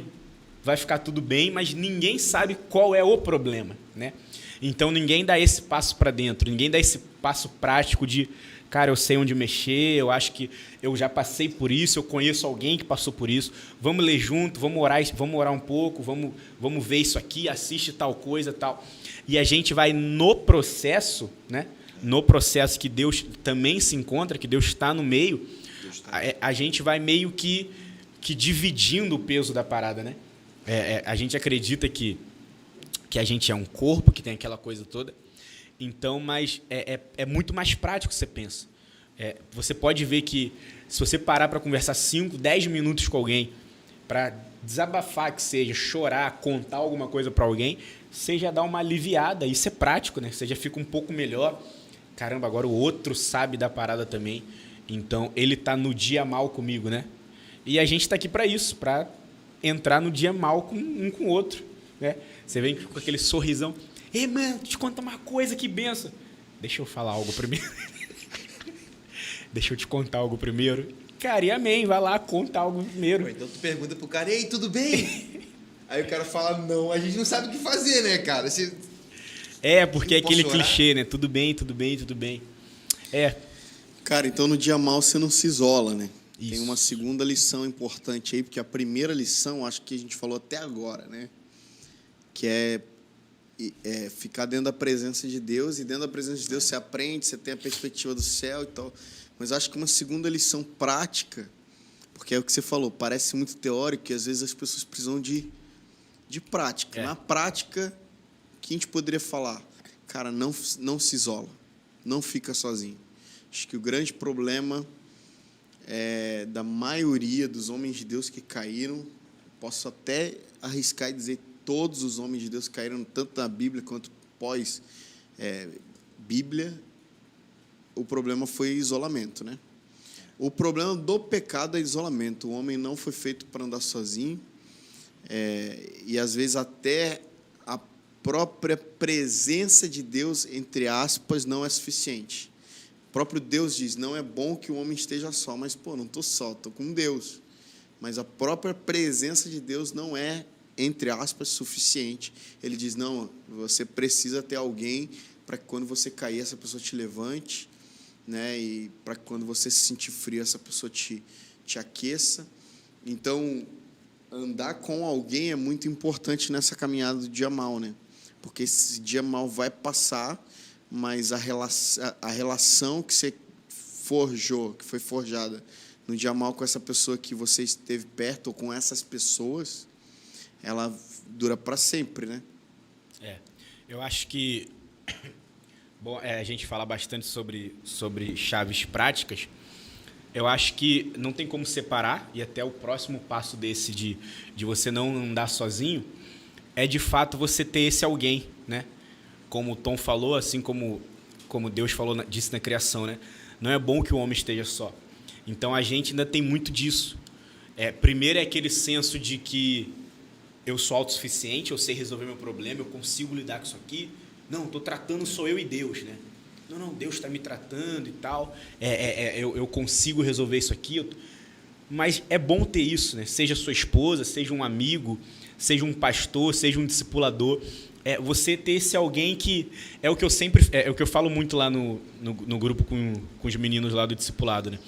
vai ficar tudo bem, mas ninguém sabe qual é o problema, né? Então, ninguém dá esse passo para dentro, ninguém dá esse passo prático de, cara, eu sei onde mexer, eu acho que eu já passei por isso, eu conheço alguém que passou por isso, vamos ler junto, vamos orar um pouco, vamos ver isso aqui, assiste tal coisa, tal. E a gente vai no processo, né? No processo que Deus também se encontra, que Deus está no meio, a gente vai meio que dividindo o peso da parada, né? A gente acredita que a gente é um corpo, que tem aquela coisa toda. Então, mas é muito mais prático, você pensa. Você pode ver que se você parar para conversar 5, 10 minutos com alguém, para desabafar que seja, chorar, contar alguma coisa para alguém, você já dá uma aliviada. Isso é prático, né? Você já fica um pouco melhor. caramba, agora o outro sabe da parada também. Então, ele tá no dia mal comigo, né? E a gente tá aqui para isso, para entrar no dia mal com um com o outro, né? Você vem com aquele sorrisão. Ei, mano, te contar uma coisa, que benção. Deixa eu falar algo primeiro. Deixa eu te contar algo primeiro. Cara, e amém, vai lá, conta algo primeiro. Pô, então tu pergunta pro cara, ei, tudo bem? Aí o cara fala, não, a gente não sabe o que fazer, né, cara? Porque é aquele clichê, né? Tudo bem, tudo bem, tudo bem. Cara, então no dia mal você não se isola, né? Isso. Tem uma segunda lição importante aí, porque a primeira lição, acho que a gente falou até agora, né? Que é ficar dentro da presença de Deus, e dentro da presença de Deus você aprende, você tem a perspectiva do céu e tal. Mas acho que uma segunda lição prática, porque é o que você falou, parece muito teórico, e às vezes as pessoas precisam de prática. Na prática, o que a gente poderia falar? Cara, não se isola, não fica sozinho. Acho que o grande problema da maioria dos homens de Deus que caíram, posso até arriscar e dizer todos os homens de Deus que caíram, tanto na Bíblia quanto pós-Bíblia, o problema foi isolamento, né? O problema do pecado é isolamento. O homem não foi feito para andar sozinho, e às vezes até a própria presença de Deus, entre aspas, não é suficiente. O próprio Deus diz, não é bom que o homem esteja só, mas, não estou só, estou com Deus. Mas a própria presença de Deus não é, entre aspas, suficiente. Ele diz, não, você precisa ter alguém para que quando você cair, essa pessoa te levante, né? E para que quando você se sentir frio, essa pessoa te aqueça. Então, andar com alguém é muito importante nessa caminhada do dia mal, né? Porque esse dia mal vai passar, mas a relação que você forjou, que foi forjada no dia mal com essa pessoa que você esteve perto, ou com essas pessoas, ela dura para sempre, né? Eu acho que... Bom, a gente fala bastante sobre chaves práticas. Eu acho que não tem como separar, e até o próximo passo desse de você não andar sozinho, é de fato você ter esse alguém, né? Como o Tom falou, assim como Deus disse na criação, né? Não é bom que o homem esteja só. Então a gente ainda tem muito disso. Primeiro é aquele senso de que eu sou autossuficiente, eu sei resolver meu problema, eu consigo lidar com isso aqui. Não, estou tratando sou eu e Deus, né? Não, Deus está me tratando e tal. Eu consigo resolver isso aqui. Mas é bom ter isso, né? Seja sua esposa, seja um amigo, seja um pastor, seja um discipulador. Você ter esse alguém que é o que eu sempre, o que eu falo muito lá no grupo com os meninos lá do discipulado, né?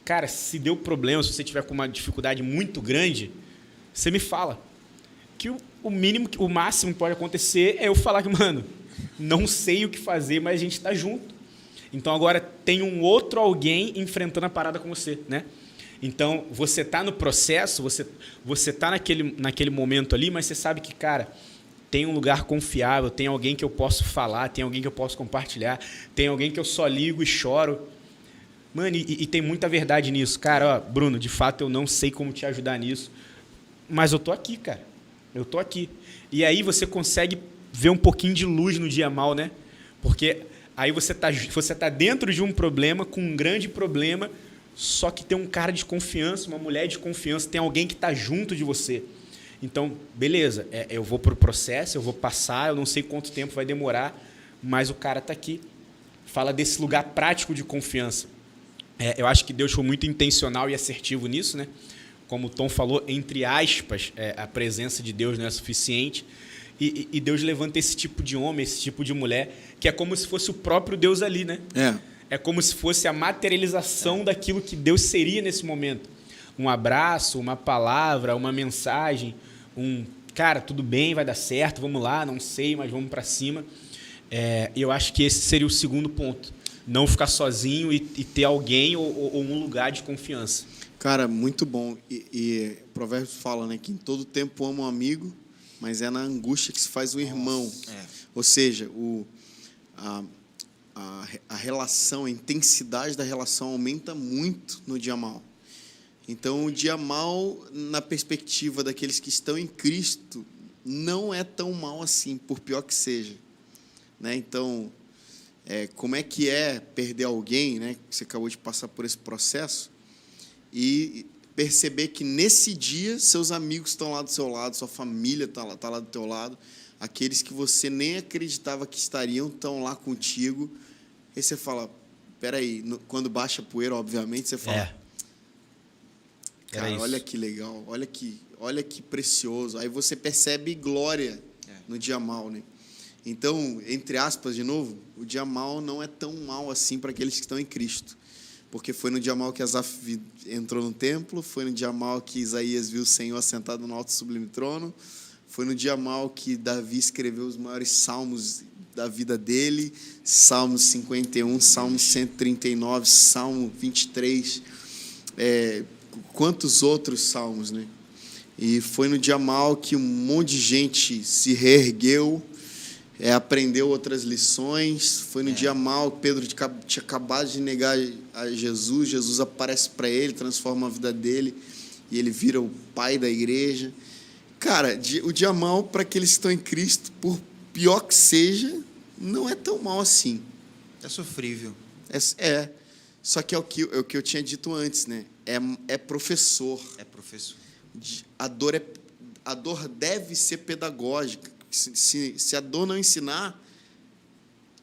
Cara, se deu problema, se você tiver com uma dificuldade muito grande, você me fala. Que o máximo que pode acontecer é eu falar que, mano, não sei o que fazer, mas a gente está junto. Então agora tem um outro alguém enfrentando a parada com você, né? Então você está no processo, você está naquele momento ali, mas você sabe que, cara, tem um lugar confiável, tem alguém que eu posso falar, tem alguém que eu posso compartilhar, tem alguém que eu só ligo e choro. Mano, e tem muita verdade nisso. Cara, ó, Bruno, de fato eu não sei como te ajudar nisso, mas eu tô aqui, cara. Eu tô aqui. E aí você consegue ver um pouquinho de luz no dia mal, né? Porque aí você tá dentro de um problema, com um grande problema, só que tem um cara de confiança, uma mulher de confiança, tem alguém que está junto de você. Então, beleza, eu vou pro processo, eu vou passar, eu não sei quanto tempo vai demorar, mas o cara está aqui. Fala desse lugar prático de confiança. Eu acho que Deus foi muito intencional e assertivo nisso, né? Como o Tom falou, entre aspas, a presença de Deus não é suficiente. E Deus levanta esse tipo de homem, esse tipo de mulher, que é como se fosse o próprio Deus ali, né? É como se fosse a materialização daquilo que Deus seria nesse momento. Um abraço, uma palavra, uma mensagem, cara, tudo bem, vai dar certo, vamos lá, não sei, mas vamos para cima. Eu acho que esse seria o segundo ponto. Não ficar sozinho e ter alguém ou um lugar de confiança. Cara, muito bom. E o Provérbios fala, né, que em todo tempo ama um amigo, mas é na angústia que se faz um irmão. Ou seja, a relação, a intensidade da relação aumenta muito no dia mal. Então, o dia mal, na perspectiva daqueles que estão em Cristo, não é tão mal assim, por pior que seja. Né? Então, como é que é perder alguém, né? Que você acabou de passar por esse processo, e perceber que nesse dia seus amigos estão lá do seu lado, sua família está lá do teu lado, aqueles que você nem acreditava que estariam estão lá contigo. Aí você fala, peraí, quando baixa a poeira, obviamente, você fala, cara, olha que legal, olha que precioso. Aí você percebe glória no dia mal, né? Então, entre aspas, de novo, o dia mal não é tão mal assim para aqueles que estão em Cristo. Porque foi no dia mal que Asaf entrou no templo, foi no dia mal que Isaías viu o Senhor assentado no alto sublime trono, foi no dia mal que Davi escreveu os maiores salmos da vida dele, Salmos 51, Salmos 139, Salmo 23, quantos outros salmos, né? E foi no dia mal que um monte de gente se reergueu, aprendeu outras lições. Foi no dia mal que Pedro tinha acabado de negar a Jesus. Jesus aparece para ele, transforma a vida dele e ele vira o pai da igreja. Cara, o dia mal para aqueles que estão em Cristo, por pior que seja, não é tão mal assim. É sofrível. Só que é o que eu tinha dito antes, né? É professor. É professor. A dor deve ser pedagógica. Se a dor não ensinar,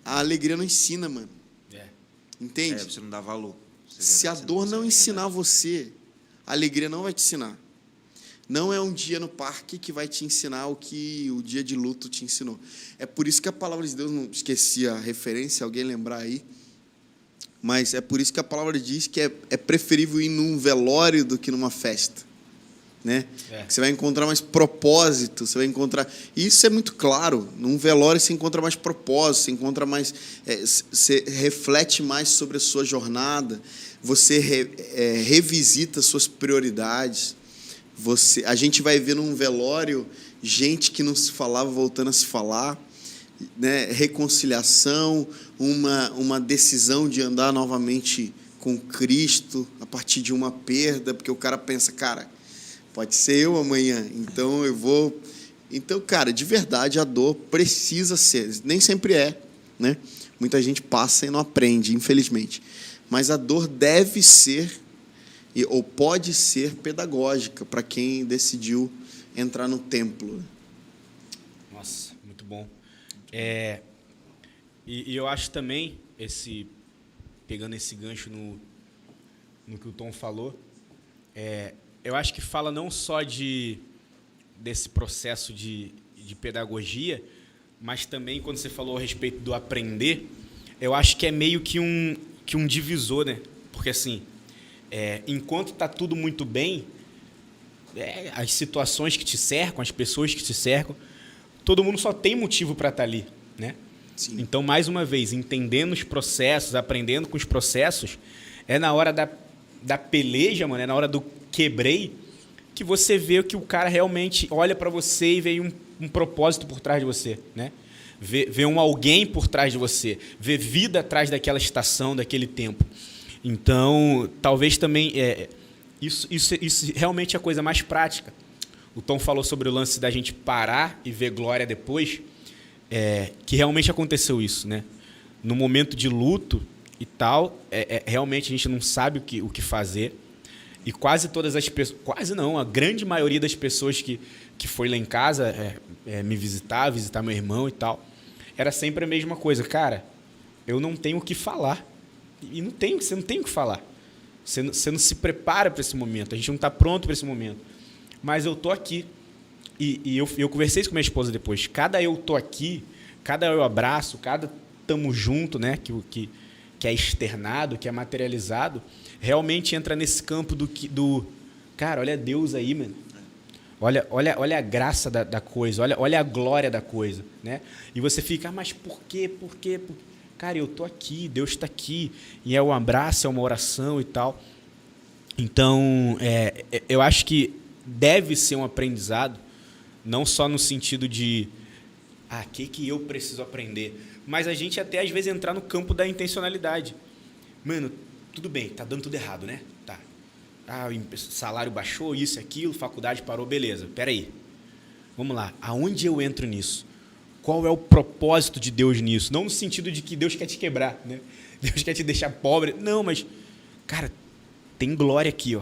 a alegria não ensina, mano. Entende? Você não dá valor. Se a dor não ensinar você, a alegria não vai te ensinar. Não é um dia no parque que vai te ensinar o que o dia de luto te ensinou. É por isso que a palavra de Deus, não esqueci a referência, alguém lembrar aí, mas é por isso que a palavra diz que é preferível ir num velório do que numa festa. Né? Você vai encontrar mais propósito, você vai encontrar... Isso é muito claro. Num velório você encontra mais propósito, você encontra mais... você reflete mais sobre a sua jornada, você revisita suas prioridades. A gente vai ver num velório gente que não se falava voltando a se falar, né? Reconciliação, uma decisão de andar novamente com Cristo a partir de uma perda, porque o cara pensa, cara, pode ser eu amanhã, então eu vou... Então, cara, de verdade, a dor precisa ser, nem sempre né? Muita gente passa e não aprende, infelizmente. Mas a dor deve ser, ou pode ser, pedagógica para quem decidiu entrar no templo. Nossa, muito bom. E eu acho também, pegando esse gancho no que o Tom falou, eu acho que fala não só desse processo de pedagogia, mas também, quando você falou a respeito do aprender, eu acho que é meio que um divisor, né? Porque, assim, enquanto está tudo muito bem, as situações que te cercam, as pessoas que te cercam, todo mundo só tem motivo para estar ali, né? Sim. Então, mais uma vez, entendendo os processos, aprendendo com os processos, é na hora da peleja, mano, é na hora do quebrei, que você vê que o cara realmente olha para você e vê um propósito por trás de você, né? Vê alguém por trás de você, vê vida atrás daquela estação, daquele tempo. Então, talvez também isso realmente é a coisa mais prática. O Tom falou sobre o lance da gente parar e ver glória depois, que realmente aconteceu isso, né? No momento de luto e tal, realmente a gente não sabe o que fazer. E quase todas as pessoas, quase não, a grande maioria das pessoas que foi lá em casa me visitar meu irmão e tal, era sempre a mesma coisa. Cara, eu não tenho o que falar. E você não tem o que falar. Você não se prepara para esse momento. A gente não está pronto para esse momento. Mas eu tô aqui. E eu conversei isso com minha esposa depois. Cada eu tô aqui, cada eu abraço, cada tamo junto, né? Que é externado, que é materializado, realmente entra nesse campo do cara, olha Deus aí, mano. Olha a graça da coisa, olha a glória da coisa, né? E você fica, mas por quê? Por quê? Cara, eu tô aqui, Deus está aqui, e é um abraço, é uma oração e tal. Então, eu acho que deve ser um aprendizado, não só no sentido de o que eu preciso aprender, mas a gente até às vezes entrar no campo da intencionalidade. Mano, tudo bem, tá dando tudo errado, né? Tá. O salário baixou, isso, aquilo, faculdade parou, beleza. Peraí. Vamos lá. Aonde eu entro nisso? qual é o propósito de Deus nisso. Não no sentido de que Deus quer te quebrar, né? Deus quer te deixar pobre. Não, mas, cara, tem glória aqui, ó.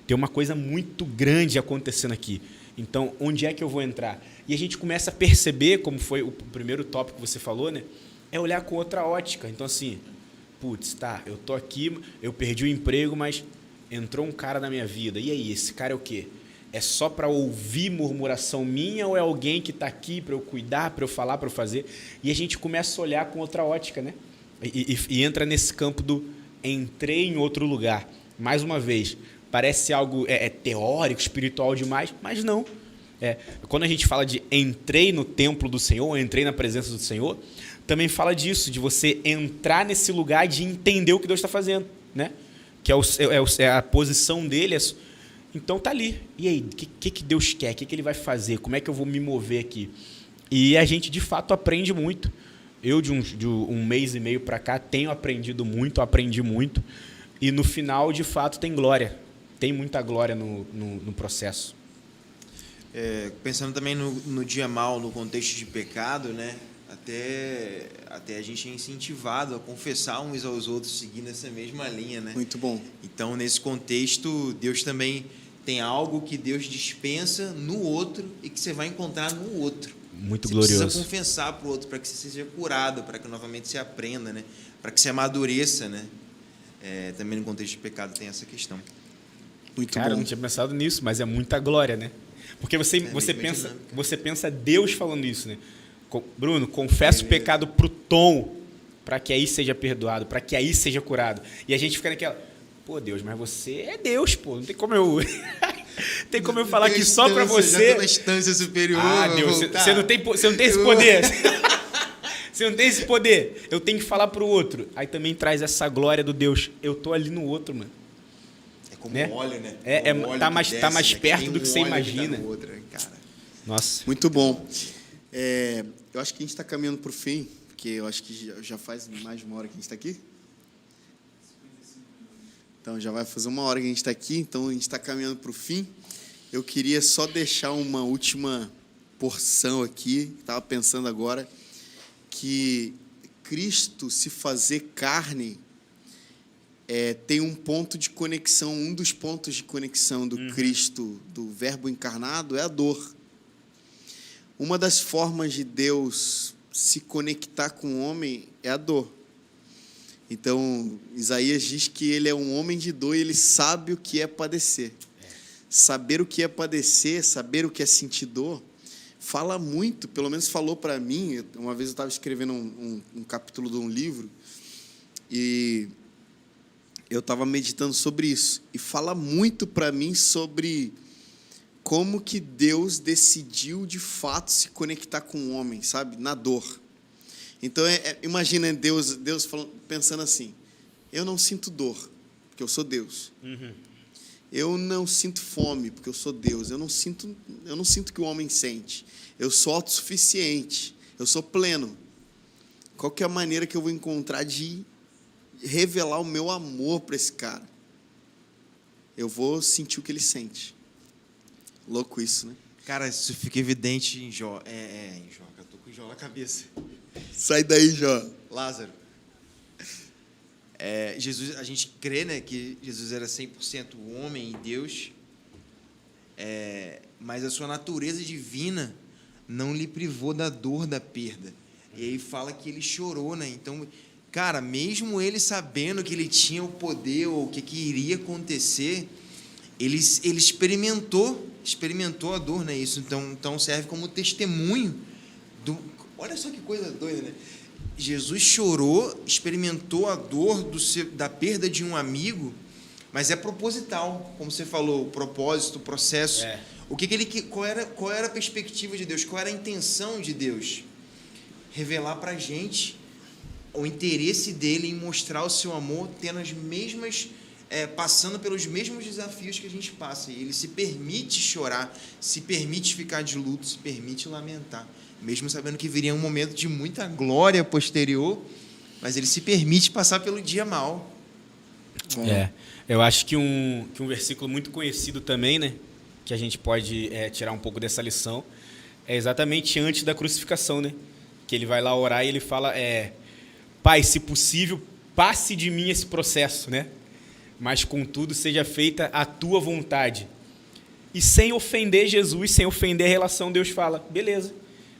Tem uma coisa muito grande acontecendo aqui. Então, onde é que eu vou entrar? E a gente começa a perceber, como foi o primeiro tópico que você falou, né? É olhar com outra ótica. Então, assim, putz, tá, eu tô aqui, eu perdi o emprego, mas entrou um cara na minha vida. E aí, esse cara é o quê? É só para ouvir murmuração minha ou é alguém que está aqui para eu cuidar, para eu falar, para eu fazer? E a gente começa a olhar com outra ótica, né? E entra nesse campo do entrei em outro lugar. Mais uma vez, parece algo teórico, espiritual demais, mas não. Quando a gente fala de entrei no templo do Senhor, entrei na presença do Senhor, também fala disso, de você entrar nesse lugar de entender o que Deus está fazendo, né? Que é a posição dele. Então tá ali. E aí, o que Deus quer? O que Ele vai fazer? Como é que eu vou me mover aqui? E a gente, de fato, aprende muito. Eu, de um mês e meio para cá, tenho aprendido muito, aprendi muito. E no final, de fato, tem glória. Tem muita glória no processo. Pensando também no dia mal, no contexto de pecado, né? Até a gente é incentivado a confessar uns aos outros, seguindo essa mesma linha, né? Muito bom. Então, nesse contexto, Deus também tem algo que Deus dispensa no outro e que você vai encontrar no outro. Muito você glorioso. Precisa confessar para o outro para que você seja curado, para que novamente você aprenda, né? Para que você amadureça, né? Também no contexto de pecado tem essa questão. Muito Cara, bom. eu não tinha pensado nisso, mas é muita glória, né? Porque você pensa Deus falando isso, né? Bruno, confessa o pecado pro Tom, para que aí seja perdoado, para que aí seja curado. E a gente fica naquela, pô, Deus, mas você é Deus, pô, não tem como eu tem como eu falar aqui só para você. Já tô na instância superior. Ah, Deus, você não tem esse poder. Você não tem esse poder. Eu tenho que falar pro outro. Aí também traz essa glória do Deus. Eu tô ali no outro, mano. É como né? óleo, né? Tá mais perto do que você imagina. Que tá no outro, cara. Nossa. Muito bom. Eu acho que a gente está caminhando para o fim, porque eu acho que já faz mais de uma hora que a gente está aqui. Então, já vai fazer uma hora que a gente está aqui, então a gente está caminhando para o fim. Eu queria só deixar uma última porção aqui, estava pensando agora, que Cristo se fazer carne tem um ponto de conexão, um dos pontos de conexão do Cristo, do Verbo encarnado, é a dor. Uma das formas de Deus se conectar com o homem é a dor. Então, Isaías diz que ele é um homem de dor e ele sabe o que é padecer. Saber o que é padecer, saber o que é sentir dor, fala muito, pelo menos falou para mim. Uma vez eu estava escrevendo um capítulo de um livro e eu estava meditando sobre isso. E fala muito para mim sobre como que Deus decidiu, de fato, se conectar com o homem, sabe? Na dor. Então, imagina Deus pensando assim, eu não sinto dor, porque eu sou Deus. Eu não sinto fome, porque eu sou Deus. Eu não sinto que o homem sente. Eu sou autossuficiente, eu sou pleno. Qual que é a maneira que eu vou encontrar de revelar o meu amor para esse cara? Eu vou sentir o que ele sente. Louco isso, né? Cara, isso fica evidente em Jó. Em Jó, eu tô com Jó na cabeça. Sai daí, Jó. Lázaro. Jesus, a gente crê, né, que Jesus era 100% homem e Deus, mas a sua natureza divina não lhe privou da dor da perda. E aí fala que ele chorou, né? Então, cara, mesmo ele sabendo que ele tinha o poder ou o que iria acontecer, ele experimentou a dor, né? Isso então serve como testemunho olha só que coisa doida, né? Jesus chorou, experimentou a dor da perda de um amigo, mas é proposital, como você falou, o propósito, o processo. Qual era a perspectiva de Deus? Qual era a intenção de Deus? Revelar para a gente o interesse dele em mostrar o seu amor, tendo as mesmas, passando pelos mesmos desafios que a gente passa. E ele se permite chorar, se permite ficar de luto, se permite lamentar, mesmo sabendo que viria um momento de muita glória posterior, mas ele se permite passar pelo dia mal. Eu acho que um versículo muito conhecido também, né, que a gente pode tirar um pouco dessa lição, é exatamente antes da crucificação, né? que ele vai lá orar e ele fala, Pai, se possível, passe de mim esse processo, né? Mas, contudo, seja feita a tua vontade. E sem ofender Jesus, sem ofender a relação, Deus fala, beleza,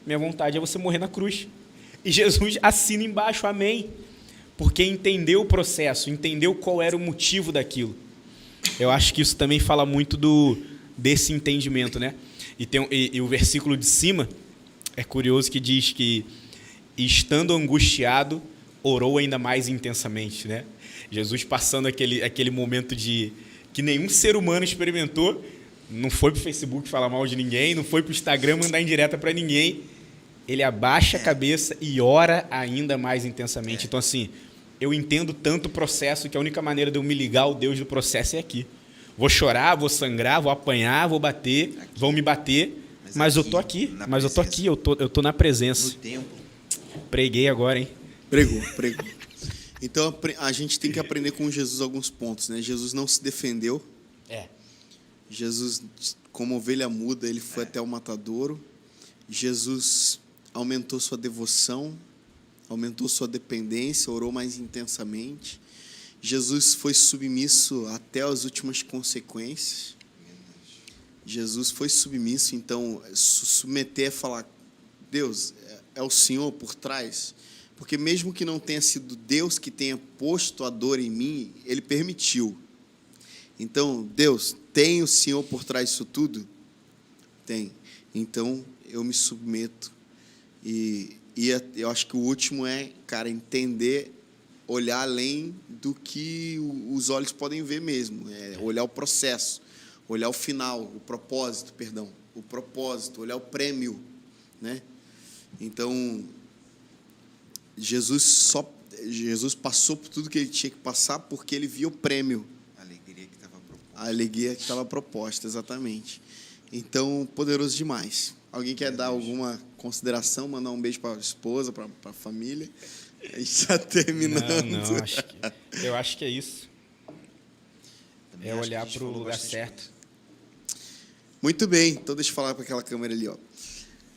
minha vontade é você morrer na cruz. E Jesus assina embaixo, amém. Porque entendeu o processo, entendeu qual era o motivo daquilo. Eu acho que isso também fala muito desse entendimento, né? E o versículo de cima é curioso que diz que, estando angustiado, orou ainda mais intensamente, né? Jesus passando aquele momento que nenhum ser humano experimentou, não foi para o Facebook falar mal de ninguém, não foi para o Instagram mandar indireta para ninguém. Ele abaixa a cabeça e ora ainda mais intensamente. Então, assim, eu entendo tanto o processo que a única maneira de eu me ligar ao Deus do processo é aqui. Vou chorar, vou sangrar, vou apanhar, vou bater, vão me bater, mas eu tô aqui. Mas eu tô aqui, eu tô na presença. No tempo. Preguei agora, hein? Pregou. Então, a gente tem que aprender com Jesus alguns pontos, né? Jesus não se defendeu. Jesus, como ovelha muda, ele foi até o matadouro. Jesus aumentou sua devoção, aumentou sua dependência, orou mais intensamente. Jesus foi submisso até as últimas consequências. Jesus foi submisso, então, submeter é falar, Deus, é o Senhor por trás. Porque mesmo que não tenha sido Deus que tenha posto a dor em mim, Ele permitiu. Então, Deus, tem o Senhor por trás disso tudo? Tem. Então, eu me submeto. E eu acho que o último é, cara, entender, olhar além do que os olhos podem ver mesmo. Olhar o processo, olhar o final, o propósito, olhar o prêmio, né? Então, Jesus passou por tudo que ele tinha que passar porque ele via o prêmio. A alegria que estava proposta, exatamente. Então, poderoso demais. Alguém quer dar alguma consideração, mandar um beijo para a esposa, para a família? A gente está terminando. Não, eu acho que é isso. É olhar para o lugar certo. Muito bem, então deixa eu falar para aquela câmera ali, ó.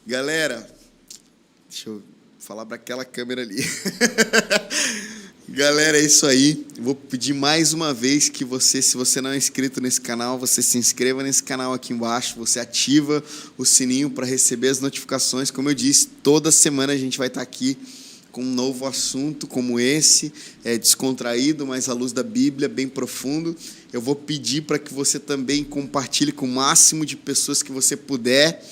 Galera, deixa eu falar para aquela câmera ali. Galera, é isso aí. Eu vou pedir mais uma vez que você, se você não é inscrito nesse canal, você se inscreva nesse canal aqui embaixo, você ativa o sininho para receber as notificações. Como eu disse, toda semana a gente vai estar aqui com um novo assunto como esse, descontraído, mas à luz da Bíblia, bem profundo. Eu vou pedir para que você também compartilhe com o máximo de pessoas que você puder.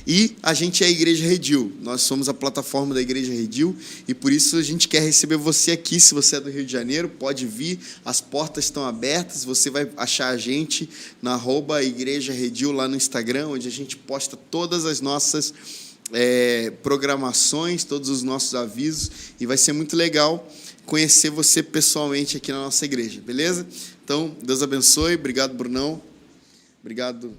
E a gente é a Igreja Redil, nós somos a plataforma da Igreja Redil e por isso a gente quer receber você aqui. Se você é do Rio de Janeiro, pode vir, as portas estão abertas, você vai achar a gente na @Igreja Redil lá no Instagram, onde a gente posta todas as nossas programações, todos os nossos avisos, e vai ser muito legal conhecer você pessoalmente aqui na nossa igreja, beleza? Então, Deus abençoe, obrigado, Brunão, obrigado,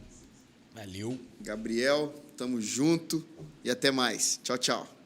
Valeu, Gabriel, tamo junto e até mais, tchau, tchau.